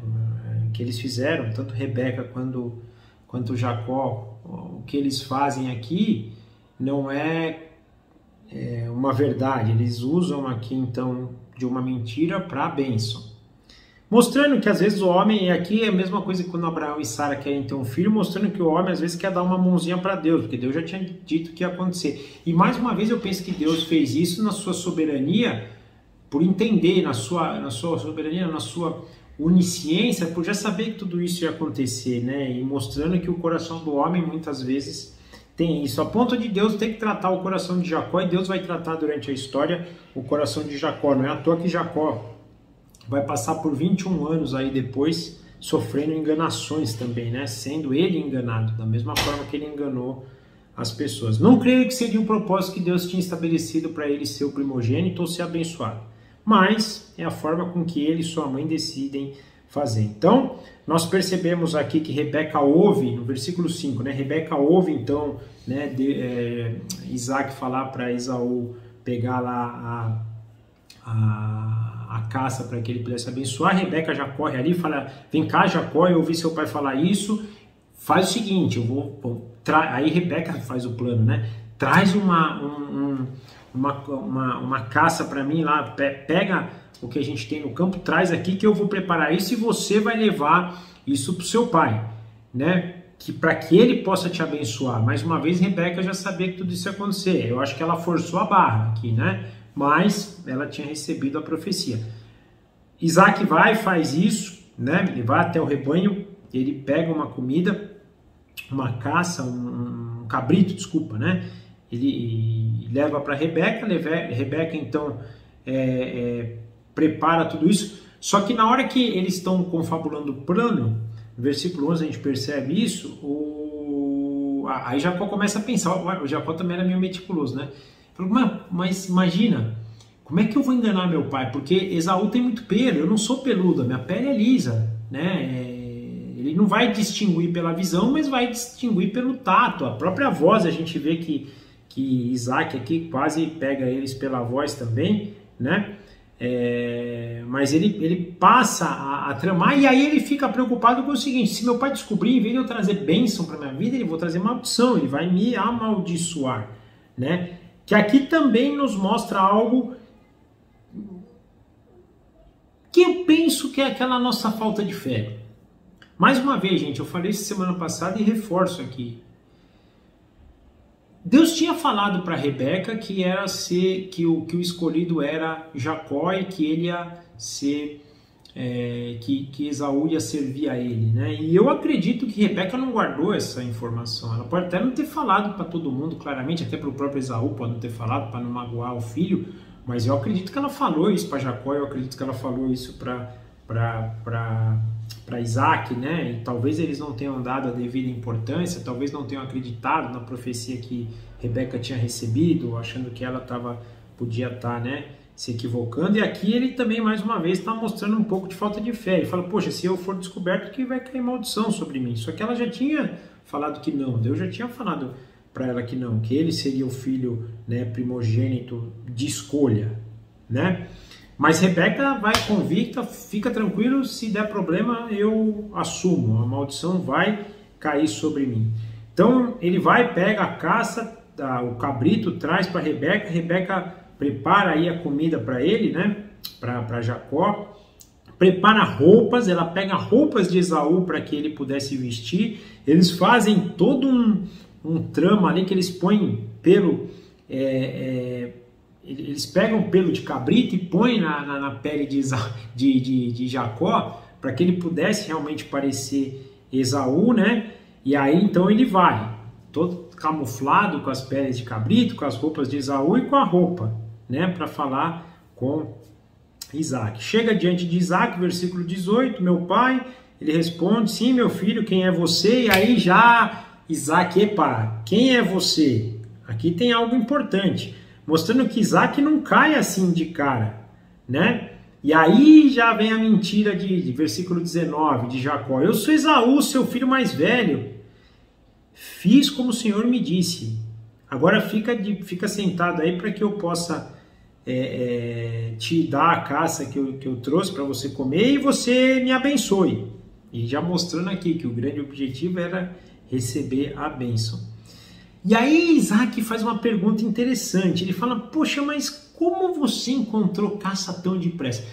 Speaker 1: que eles fizeram, tanto Rebeca quanto Jacó. O que eles fazem aqui não é uma verdade, eles usam aqui então de uma mentira para a bênção, mostrando que às vezes o homem, aqui é a mesma coisa que quando Abraão e Sara querem ter um filho, mostrando que o homem às vezes quer dar uma mãozinha para Deus, porque Deus já tinha dito que ia acontecer. E mais uma vez eu penso que Deus fez isso na sua soberania, por entender, na sua soberania, na sua onisciência, por já saber que tudo isso ia acontecer, né? E mostrando que o coração do homem muitas vezes tem isso, a ponto de Deus ter que tratar o coração de Jacó, e Deus vai tratar durante a história o coração de Jacó. Não é à toa que Jacó vai passar por 21 anos aí depois sofrendo enganações também, né? Sendo ele enganado, da mesma forma que ele enganou as pessoas. Não creio que seria o propósito que Deus tinha estabelecido para ele ser o primogênito ou ser abençoado, mas é a forma com que ele e sua mãe decidem fazer. Então, nós percebemos aqui que Rebeca ouve, no versículo 5, né? Rebeca ouve então, né, Isaque falar para Esaú pegar lá a caça para que ele pudesse abençoar. Rebeca já corre ali e fala: vem cá, Jacó, eu ouvi seu pai falar isso, faz o seguinte, aí Rebeca faz o plano, né? Traz uma caça para mim lá, pega o que a gente tem no campo, traz aqui que eu vou preparar isso e você vai levar isso para o seu pai, né? Para que ele possa te abençoar. Mais uma vez, Rebeca já sabia que tudo isso ia acontecer. Eu acho que ela forçou a barra aqui, né? Mas ela tinha recebido a profecia. Isaque vai e faz isso, né? Ele vai até o rebanho, ele pega uma comida, uma caça, um cabrito, desculpa, né? Ele leva para Rebeca. Rebeca então prepara tudo isso. Só que na hora que eles estão confabulando o plano, no versículo 11 a gente percebe isso, aí Jacó começa a pensar, o Jacó também era meio meticuloso, né? Falou: mas imagina, como é que eu vou enganar meu pai? Porque Esaú tem muito pelo, eu não sou peludo, a minha pele é lisa, né? Ele não vai distinguir pela visão, mas vai distinguir pelo tato. A própria voz, a gente vê que Isaque aqui quase pega eles pela voz também, né? Mas ele passa a tramar, e aí ele fica preocupado com o seguinte: se meu pai descobrir, em vez de eu trazer bênção para minha vida, ele vai trazer maldição, ele vai me amaldiçoar, né? Que aqui também nos mostra algo que eu penso que é aquela nossa falta de fé. Mais uma vez, gente, eu falei isso semana passada e reforço aqui. Deus tinha falado para Rebeca que o escolhido era Jacó e que ele ia ser que Esaú ia servir a ele, né? E eu acredito que Rebeca não guardou essa informação. Ela pode até não ter falado para todo mundo claramente, até para o próprio Esaú pode não ter falado para não magoar o filho, mas eu acredito que ela falou isso para Jacó, eu acredito que ela falou isso para Isaac, né? E talvez eles não tenham dado a devida importância, talvez não tenham acreditado na profecia que Rebeca tinha recebido, achando que ela podia estar, né, se equivocando. E aqui ele também, mais uma vez, está mostrando um pouco de falta de fé. Ele fala, poxa, se eu for descoberto, que vai cair maldição sobre mim. Só que ela já tinha falado que não, Deus já tinha falado para ela que não, que ele seria o filho, né, primogênito de escolha, né? Mas Rebeca vai convicta, fica tranquilo, se der problema eu assumo, a maldição vai cair sobre mim. Então ele vai, pega a caça, o cabrito, traz para Rebeca, Rebeca prepara aí a comida para ele, né, para Jacó, prepara roupas, ela pega roupas de Esaú para que ele pudesse vestir, eles fazem todo um trama ali que eles põem pelo... Eles pegam pelo de cabrito e põem na pele de Jacó para que ele pudesse realmente parecer Esaú, né? E aí então ele vai, todo camuflado com as peles de cabrito, com as roupas de Esaú e com a roupa, né? Para falar com Isaac. Chega diante de Isaac, versículo 18, meu pai, ele responde, sim, meu filho, quem é você? E aí já Isaac, epa, quem é você? Aqui tem algo importante, mostrando que Isaac não cai assim de cara, né? E aí já vem a mentira de versículo 19 de Jacó. Eu sou Esaú, seu filho mais velho. Fiz como o Senhor me disse. Agora fica sentado aí para que eu possa te dar a caça que eu trouxe para você comer e você me abençoe. E já mostrando aqui que o grande objetivo era receber a bênção. E aí Isaac faz uma pergunta interessante, ele fala, poxa, mas como você encontrou caça tão depressa?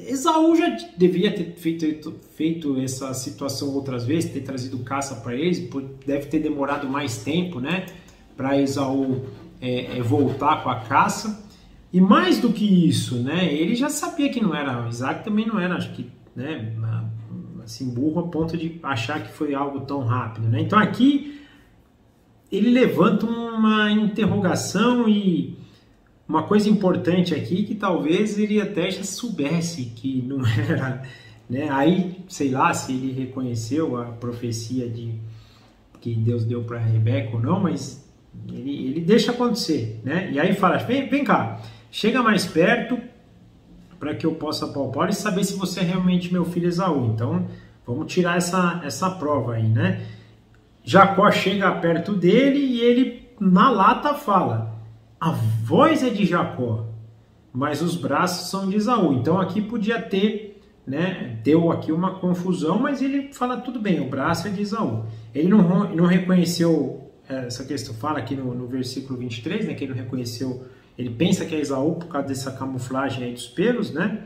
Speaker 1: Esaú já deveria ter feito essa situação outras vezes, ter trazido caça para eles, deve ter demorado mais tempo, né, para Esaú voltar com a caça. E mais do que isso, né, ele já sabia que não era, Isaac também não era, acho que, né, assim, burro a ponto de achar que foi algo tão rápido, né? Então aqui ele levanta uma interrogação e uma coisa importante aqui que talvez ele até já soubesse que não era, né? Aí, sei lá se ele reconheceu a profecia que Deus deu para Rebeca ou não, mas ele deixa acontecer, né? E aí fala, vem cá, chega mais perto para que eu possa palpar e saber se você é realmente meu filho Esaú. Então, vamos tirar essa prova aí, né? Jacó chega perto dele e ele, na lata, fala, a voz é de Jacó, mas os braços são de Esaú. Então aqui podia ter, né, deu aqui uma confusão, mas ele fala, tudo bem, o braço é de Esaú. Ele não reconheceu, essa questão fala aqui no versículo 23, né, que ele não reconheceu, ele pensa que é Esaú por causa dessa camuflagem aí dos pelos, né?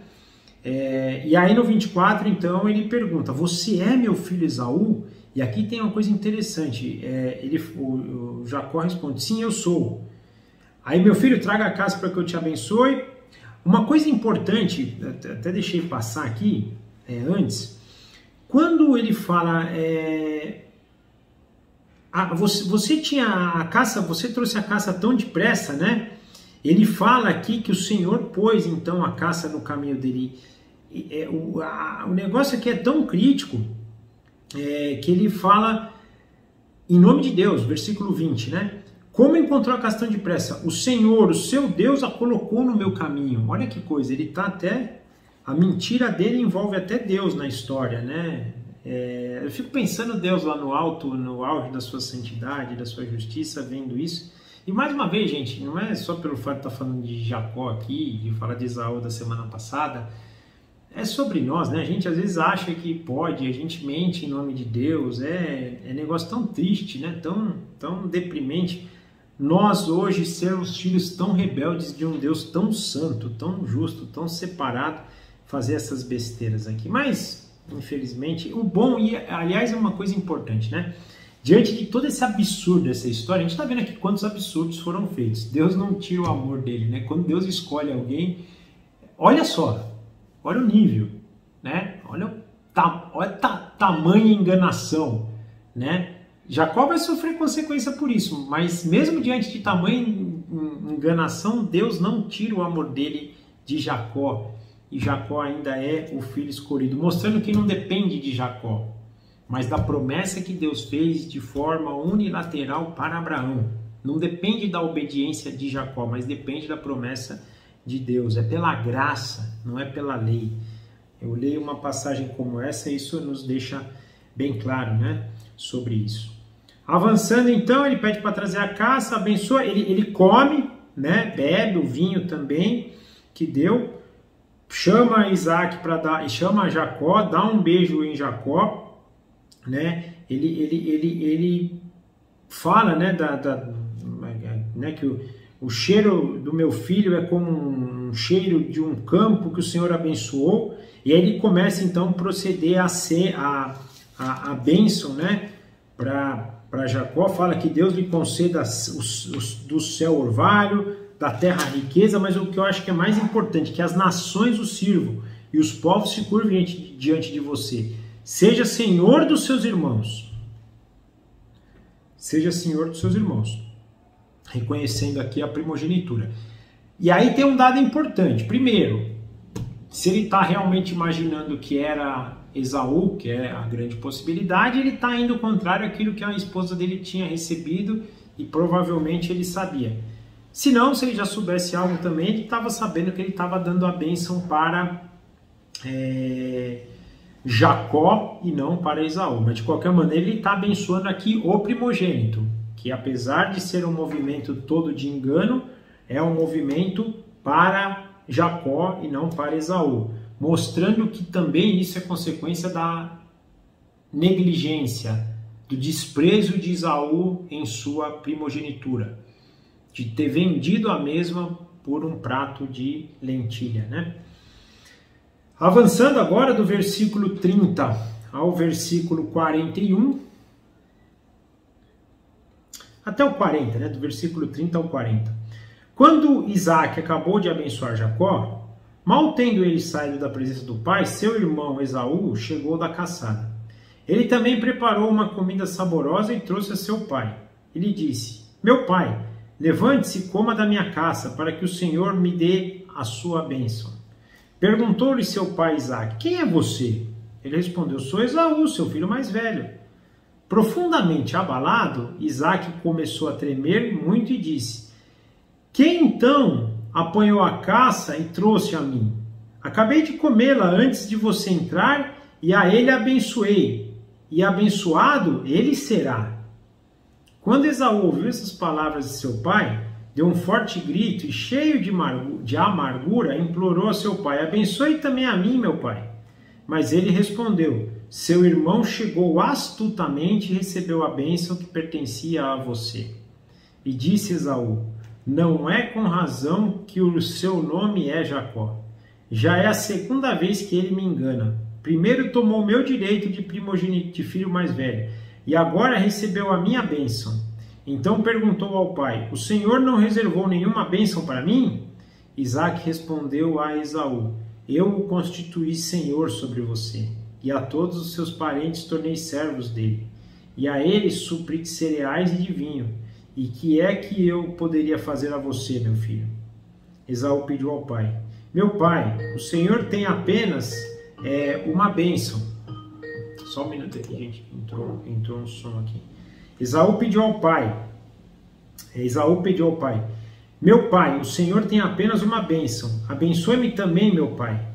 Speaker 1: E aí no 24, então, ele pergunta, você é meu filho Esaú? E aqui tem uma coisa interessante, o Jacó responde, sim, eu sou. Aí, meu filho, traga a caça para que eu te abençoe. Uma coisa importante, até deixei passar aqui antes, quando ele fala, você tinha a caça, você trouxe a caça tão depressa, né? Ele fala aqui que o Senhor pôs então a caça no caminho dele. O negócio aqui é tão crítico que ele fala em nome de Deus, versículo 20, né? Como encontrou a caça tão depressa? O Senhor, o seu Deus, a colocou no meu caminho. Olha que coisa, ele tá até... A mentira dele envolve até Deus na história, né? Eu fico pensando Deus lá no alto, no auge da sua santidade, da sua justiça, vendo isso. E mais uma vez, gente, não é só pelo fato de estar falando de Jacó aqui, de falar de Esaú da semana passada, é sobre nós, né? A gente às vezes acha que pode, a gente mente em nome de Deus, é negócio tão triste, né? Tão deprimente. Nós hoje sermos filhos tão rebeldes de um Deus tão santo, tão justo, tão separado, fazer essas besteiras aqui. Mas, infelizmente, o bom, e aliás é uma coisa importante, né? Diante de todo esse absurdo, essa história, a gente está vendo aqui quantos absurdos foram feitos. Deus não tira o amor dele, né? Quando Deus escolhe alguém, olha só, olha o nível, né? Olha tamanha enganação, né? Jacó vai sofrer consequência por isso, mas mesmo diante de tamanha enganação, Deus não tira o amor dele de Jacó, e Jacó ainda é o filho escolhido, mostrando que não depende de Jacó, mas da promessa que Deus fez de forma unilateral para Abraão. Não depende da obediência de Jacó, mas depende da promessa de Deus. É pela graça, não é pela lei. Eu leio uma passagem como essa e isso nos deixa bem claro, né, sobre isso. Avançando então, ele pede para trazer a caça, abençoa, ele come, né, bebe o vinho também que deu, chama Isaac para dar, chama Jacó, dá um beijo em Jacó, né? Ele fala, né, né, que o cheiro do meu filho é como um cheiro de um campo que o Senhor abençoou, e aí ele começa então a proceder a ser a bênção, né, para Jacó. Fala que Deus lhe conceda do céu orvalho, da terra riqueza, mas o que eu acho que é mais importante, que as nações o sirvam e os povos se curvem diante de você. Seja senhor dos seus irmãos. Seja senhor dos seus irmãos. Reconhecendo aqui a primogenitura. E aí tem um dado importante. Primeiro, se ele está realmente imaginando que era Esaú, que é a grande possibilidade, ele está indo contrário àquilo que a esposa dele tinha recebido e provavelmente ele sabia. Se não, se ele já soubesse algo também, ele estava sabendo que ele estava dando a bênção para Jacó e não para Esaú. Mas de qualquer maneira ele está abençoando aqui o primogênito, que apesar de ser um movimento todo de engano, é um movimento para Jacó e não para Esaú, mostrando que também isso é consequência da negligência, do desprezo de Esaú em sua primogenitura, de ter vendido a mesma por um prato de lentilha, né? Avançando agora do versículo 30 ao versículo 41, até o 40, né? Do versículo 30 ao 40. Quando Isaac acabou de abençoar Jacó, mal tendo ele saído da presença do pai, seu irmão Esaú chegou da caçada. Ele também preparou uma comida saborosa e trouxe a seu pai. Ele disse: meu pai, levante-se e coma da minha caça, para que o Senhor me dê a sua bênção. Perguntou-lhe seu pai Isaac: quem é você? Ele respondeu: sou Esaú, seu filho mais velho. Profundamente abalado, Isaac começou a tremer muito e disse: quem então apanhou a caça e trouxe a mim? Acabei de comê-la antes de você entrar e a ele abençoei, e abençoado ele será. Quando Esaú ouviu essas palavras de seu pai, deu um forte grito e, cheio de amargura, implorou a seu pai: abençoe também a mim, meu pai. Mas ele respondeu: seu irmão chegou astutamente e recebeu a bênção que pertencia a você. E disse Esaú: não é com razão que o seu nome é Jacó. Já é a segunda vez que ele me engana. Primeiro tomou meu direito de primogênito, de filho mais velho, e agora recebeu a minha bênção. Então perguntou ao pai: o Senhor não reservou nenhuma bênção para mim? Isaac respondeu a Esaú: eu o constituí senhor sobre você, e a todos os seus parentes tornei servos dele, e a eles supri de cereais e de vinho. E que é que eu poderia fazer a você, meu filho? Esaú pediu ao pai: meu pai, o Senhor tem apenas uma bênção. Só um minuto aqui, gente, entrou um som aqui. Esaú pediu ao pai: meu pai, o Senhor tem apenas uma bênção. Abençoe-me também, meu pai.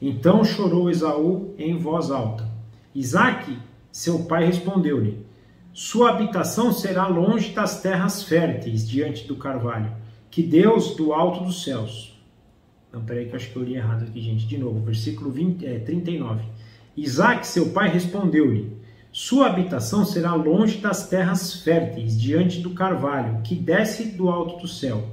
Speaker 1: Então chorou Esaú em voz alta. Isaque, seu pai, respondeu-lhe: sua habitação será longe das terras férteis, diante do carvalho, que Deus do alto dos céus... Não, peraí que eu acho que eu li errado aqui, gente. De novo, versículo 39. Isaque, seu pai, respondeu-lhe: sua habitação será longe das terras férteis, diante do carvalho, que desce do alto do céu.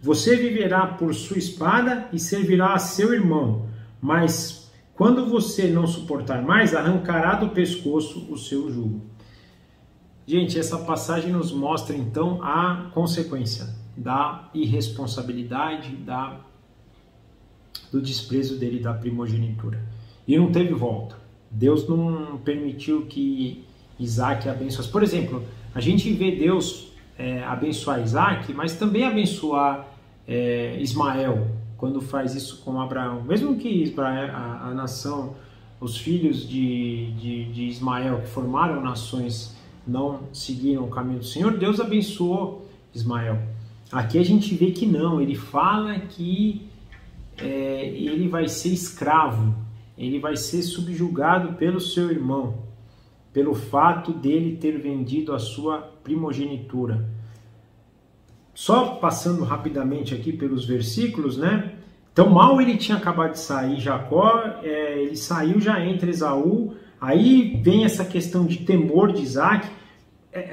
Speaker 1: Você viverá por sua espada e servirá a seu irmão, mas Quando você não suportar mais, arrancará do pescoço o seu jugo. Gente, essa passagem nos mostra então a consequência da irresponsabilidade, do desprezo dele da primogenitura. E não teve volta. Deus não permitiu que Isaac abençoasse. Por exemplo, a gente vê Deus abençoar Isaac, mas também abençoar Ismael, quando faz isso com Abraão. Mesmo que Israel, a nação, os filhos de Ismael, que formaram nações, não seguiram o caminho do Senhor, Deus abençoou Ismael. Aqui a gente vê que não, ele fala que ele vai ser escravo, ele vai ser subjugado pelo seu irmão, pelo fato dele ter vendido a sua primogenitura. Só passando rapidamente aqui pelos versículos, né? Então, mal ele tinha acabado de sair, Jacó, ele saiu já entre Esaú, aí vem essa questão de temor de Isaac.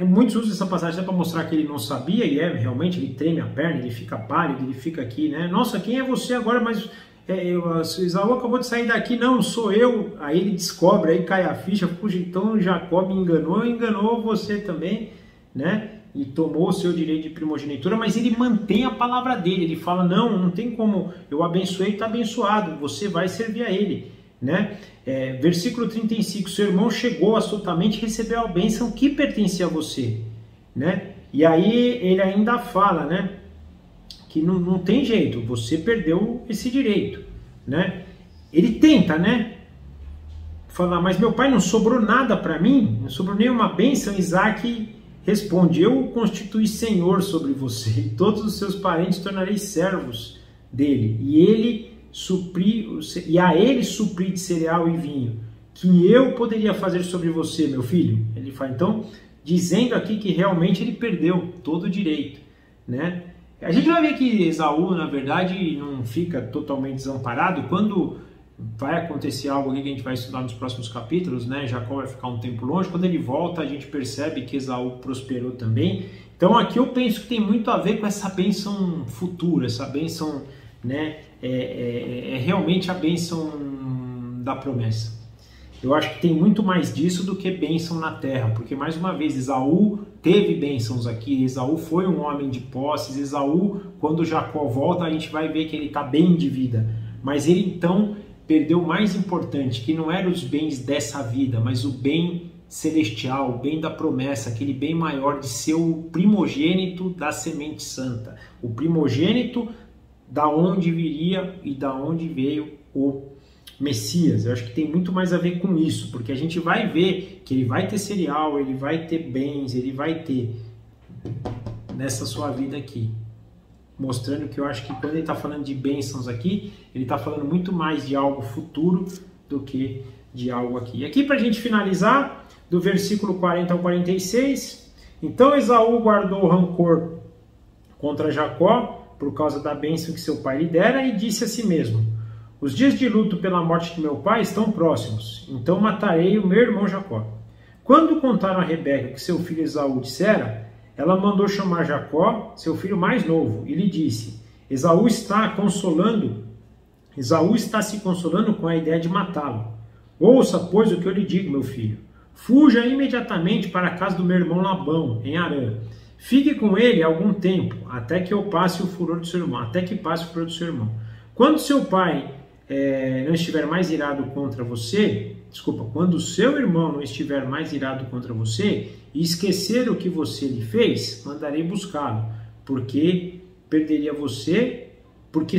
Speaker 1: Muitos usam essa passagem para mostrar que ele não sabia, e realmente ele treme a perna, ele fica pálido, ele fica aqui, né? Nossa, quem é você agora? Mas Esaú acabou de sair daqui, não, sou eu. Aí ele descobre, aí cai a ficha, puxa, então Jacó me enganou você também, né? E tomou o seu direito de primogenitura, mas ele mantém a palavra dele, ele fala, não tem como, eu abençoei, está abençoado, você vai servir a ele, né? Versículo 35, seu irmão chegou absolutamente e recebeu a bênção que pertencia a você, né? E aí ele ainda fala, né? Que não tem jeito, você perdeu esse direito, né? Ele tenta, né? Falar, mas meu pai, não sobrou nada para mim, não sobrou nenhuma bênção. Isaac responde, eu o constituí senhor sobre você, e todos os seus parentes tornarei servos dele, e a ele supri de cereal e vinho, que eu poderia fazer sobre você, meu filho. Ele fala, então, dizendo aqui que realmente ele perdeu todo o direito, né? A gente vai ver que Esaú, na verdade, não fica totalmente desamparado. Quando vai acontecer algo aqui que a gente vai estudar nos próximos capítulos, né? Jacó vai ficar um tempo longe. Quando ele volta, a gente percebe que Esaú prosperou também. Então aqui eu penso que tem muito a ver com essa bênção futura, essa bênção, né? Realmente a bênção da promessa. Eu acho que tem muito mais disso do que bênção na terra, porque mais uma vez Esaú teve bênçãos aqui, Esaú foi um homem de posses, Esaú, quando Jacó volta, a gente vai ver que ele está bem de vida, mas ele então perdeu o mais importante, que não eram os bens dessa vida, mas o bem celestial, o bem da promessa, aquele bem maior de ser o primogênito da semente santa, o primogênito da onde viria e da onde veio o Messias. Eu acho que tem muito mais a ver com isso, porque a gente vai ver que ele vai ter cereal, ele vai ter bens, ele vai ter nessa sua vida aqui. Mostrando que eu acho que quando ele está falando de bênçãos aqui, ele está falando muito mais de algo futuro do que de algo aqui. E aqui para a gente finalizar, do versículo 40 ao 46, então Esaú guardou rancor contra Jacó por causa da bênção que seu pai lhe dera e disse a si mesmo, os dias de luto pela morte de meu pai estão próximos, então matarei o meu irmão Jacó. Quando contaram a Rebeca que seu filho Esaú dissera, ela mandou chamar Jacó, seu filho mais novo, e lhe disse, Esaú está se consolando com a ideia de matá-lo. Ouça, pois, o que eu lhe digo, meu filho. Fuja imediatamente para a casa do meu irmão Labão, em Harã. Fique com ele algum tempo, até que passe o furor do seu irmão. Quando seu pai não estiver mais irado contra você, quando o seu irmão não estiver mais irado contra você e esquecer o que você lhe fez, mandarei buscá-lo, porque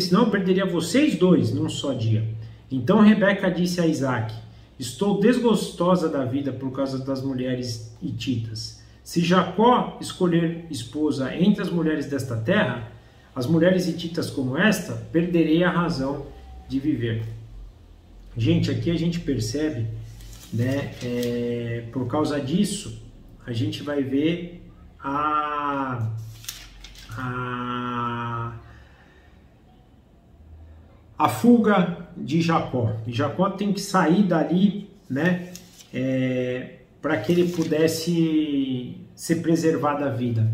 Speaker 1: senão perderia vocês dois num só dia. Então Rebeca disse a Isaac, estou desgostosa da vida por causa das mulheres hititas. Se Jacó escolher esposa entre as mulheres desta terra, as mulheres hititas como esta, perderei a razão de viver. Gente, aqui a gente percebe, né, por causa disso, a gente vai ver a fuga de Jacó. E Jacó tem que sair dali, né, para que ele pudesse ser preservado da vida.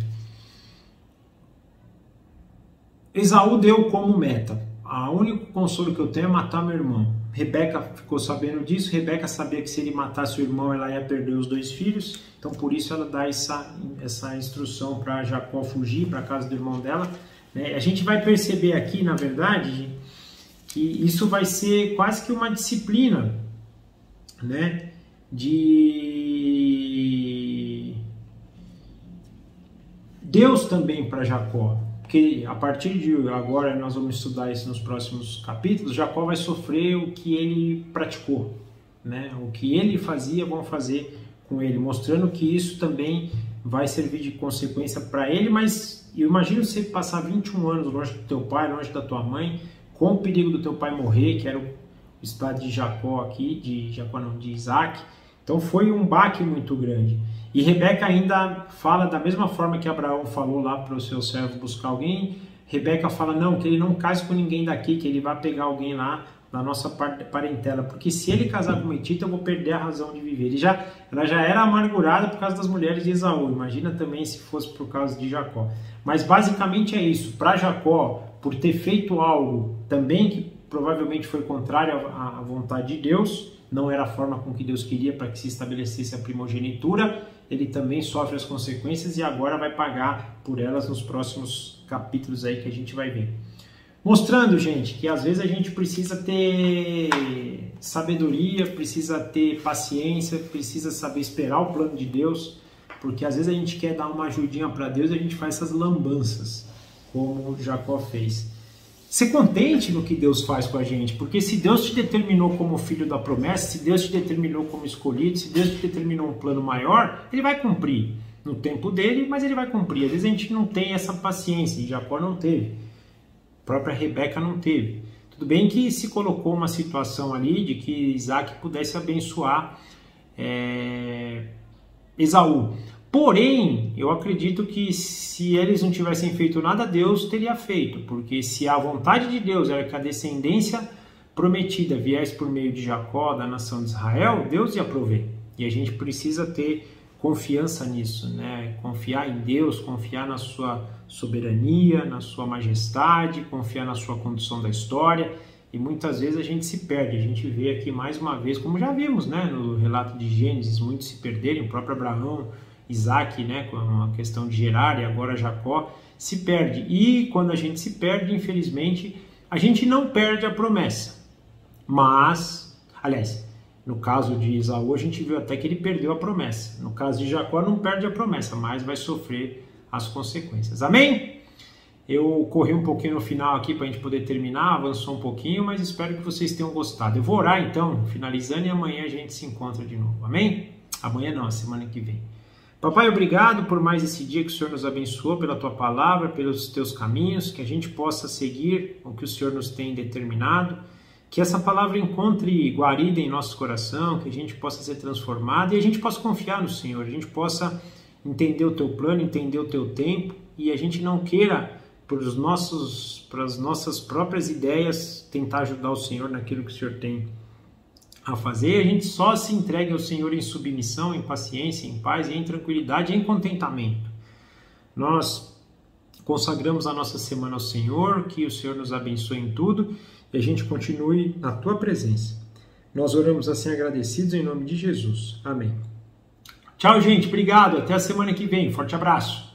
Speaker 1: Esaú deu como meta, o único consolo que eu tenho é matar meu irmão. Rebeca ficou sabendo disso. Rebeca sabia que se ele matasse o irmão, ela ia perder os 2 filhos. Então, por isso, ela dá essa instrução para Jacó fugir para a casa do irmão dela. A gente vai perceber aqui, na verdade, que isso vai ser quase que uma disciplina, né, de Deus também para Jacó. Porque a partir de agora, nós vamos estudar isso nos próximos capítulos, Jacó vai sofrer o que ele praticou, né? O que ele fazia, vão fazer com ele, mostrando que isso também vai servir de consequência para ele. Mas eu imagino você passar 21 anos longe do teu pai, longe da tua mãe, com o perigo do teu pai morrer, que era o estado de Jacó aqui, de Isaac. Então foi um baque muito grande. E Rebeca ainda fala da mesma forma que Abraão falou lá para o seu servo buscar alguém. Rebeca fala, não, que ele não case com ninguém daqui, que ele vai pegar alguém lá na nossa parentela, porque se ele casar com uma hitita, eu vou perder a razão de viver. Ela já era amargurada por causa das mulheres de Esaú, imagina também se fosse por causa de Jacó. Mas basicamente é isso, para Jacó, por ter feito algo também que provavelmente foi contrário à vontade de Deus, não era a forma com que Deus queria para que se estabelecesse a primogenitura, ele também sofre as consequências e agora vai pagar por elas nos próximos capítulos aí que a gente vai ver. Mostrando, gente, que às vezes a gente precisa ter sabedoria, precisa ter paciência, precisa saber esperar o plano de Deus, porque às vezes a gente quer dar uma ajudinha para Deus e a gente faz essas lambanças, como Jacó fez. Ser contente no que Deus faz com a gente, porque se Deus te determinou como filho da promessa, se Deus te determinou como escolhido, se Deus te determinou um plano maior, Ele vai cumprir no tempo dele, mas Ele vai cumprir. Às vezes a gente não tem essa paciência, e Jacó não teve. A própria Rebeca não teve. Tudo bem que se colocou uma situação ali de que Isaac pudesse abençoar Esaú. Porém, eu acredito que se eles não tivessem feito nada, Deus teria feito. Porque se a vontade de Deus era que a descendência prometida viesse por meio de Jacó, da nação de Israel, Deus ia prover. E a gente precisa ter confiança nisso, né? Confiar em Deus, confiar na sua soberania, na sua majestade, confiar na sua condução da história. E muitas vezes a gente se perde. A gente vê aqui mais uma vez, como já vimos, né, no relato de Gênesis, muitos se perderem, o próprio Abraão, Isaac, né, com a questão de Gerar, e agora Jacó, se perde. E quando a gente se perde, infelizmente, a gente não perde a promessa. Mas, aliás, no caso de Esaú, a gente viu até que ele perdeu a promessa. No caso de Jacó, não perde a promessa, mas vai sofrer as consequências. Amém? Eu corri um pouquinho no final aqui para a gente poder terminar, avançou um pouquinho, mas espero que vocês tenham gostado. Eu vou orar então, finalizando, e amanhã a gente se encontra de novo. Amém? Amanhã não, a semana que vem. Papai, obrigado por mais esse dia que o Senhor nos abençoou, pela Tua palavra, pelos Teus caminhos, que a gente possa seguir o que o Senhor nos tem determinado, que essa palavra encontre guarida em nosso coração, que a gente possa ser transformado e a gente possa confiar no Senhor, a gente possa entender o Teu plano, entender o Teu tempo, e a gente não queira, para as nossas próprias ideias, tentar ajudar o Senhor naquilo que o Senhor tem a fazer. A gente só se entregue ao Senhor em submissão, em paciência, em paz, em tranquilidade, em contentamento. Nós consagramos a nossa semana ao Senhor, que o Senhor nos abençoe em tudo e a gente continue na Tua presença. Nós oramos assim agradecidos em nome de Jesus. Amém. Tchau, gente. Obrigado. Até a semana que vem. Forte abraço.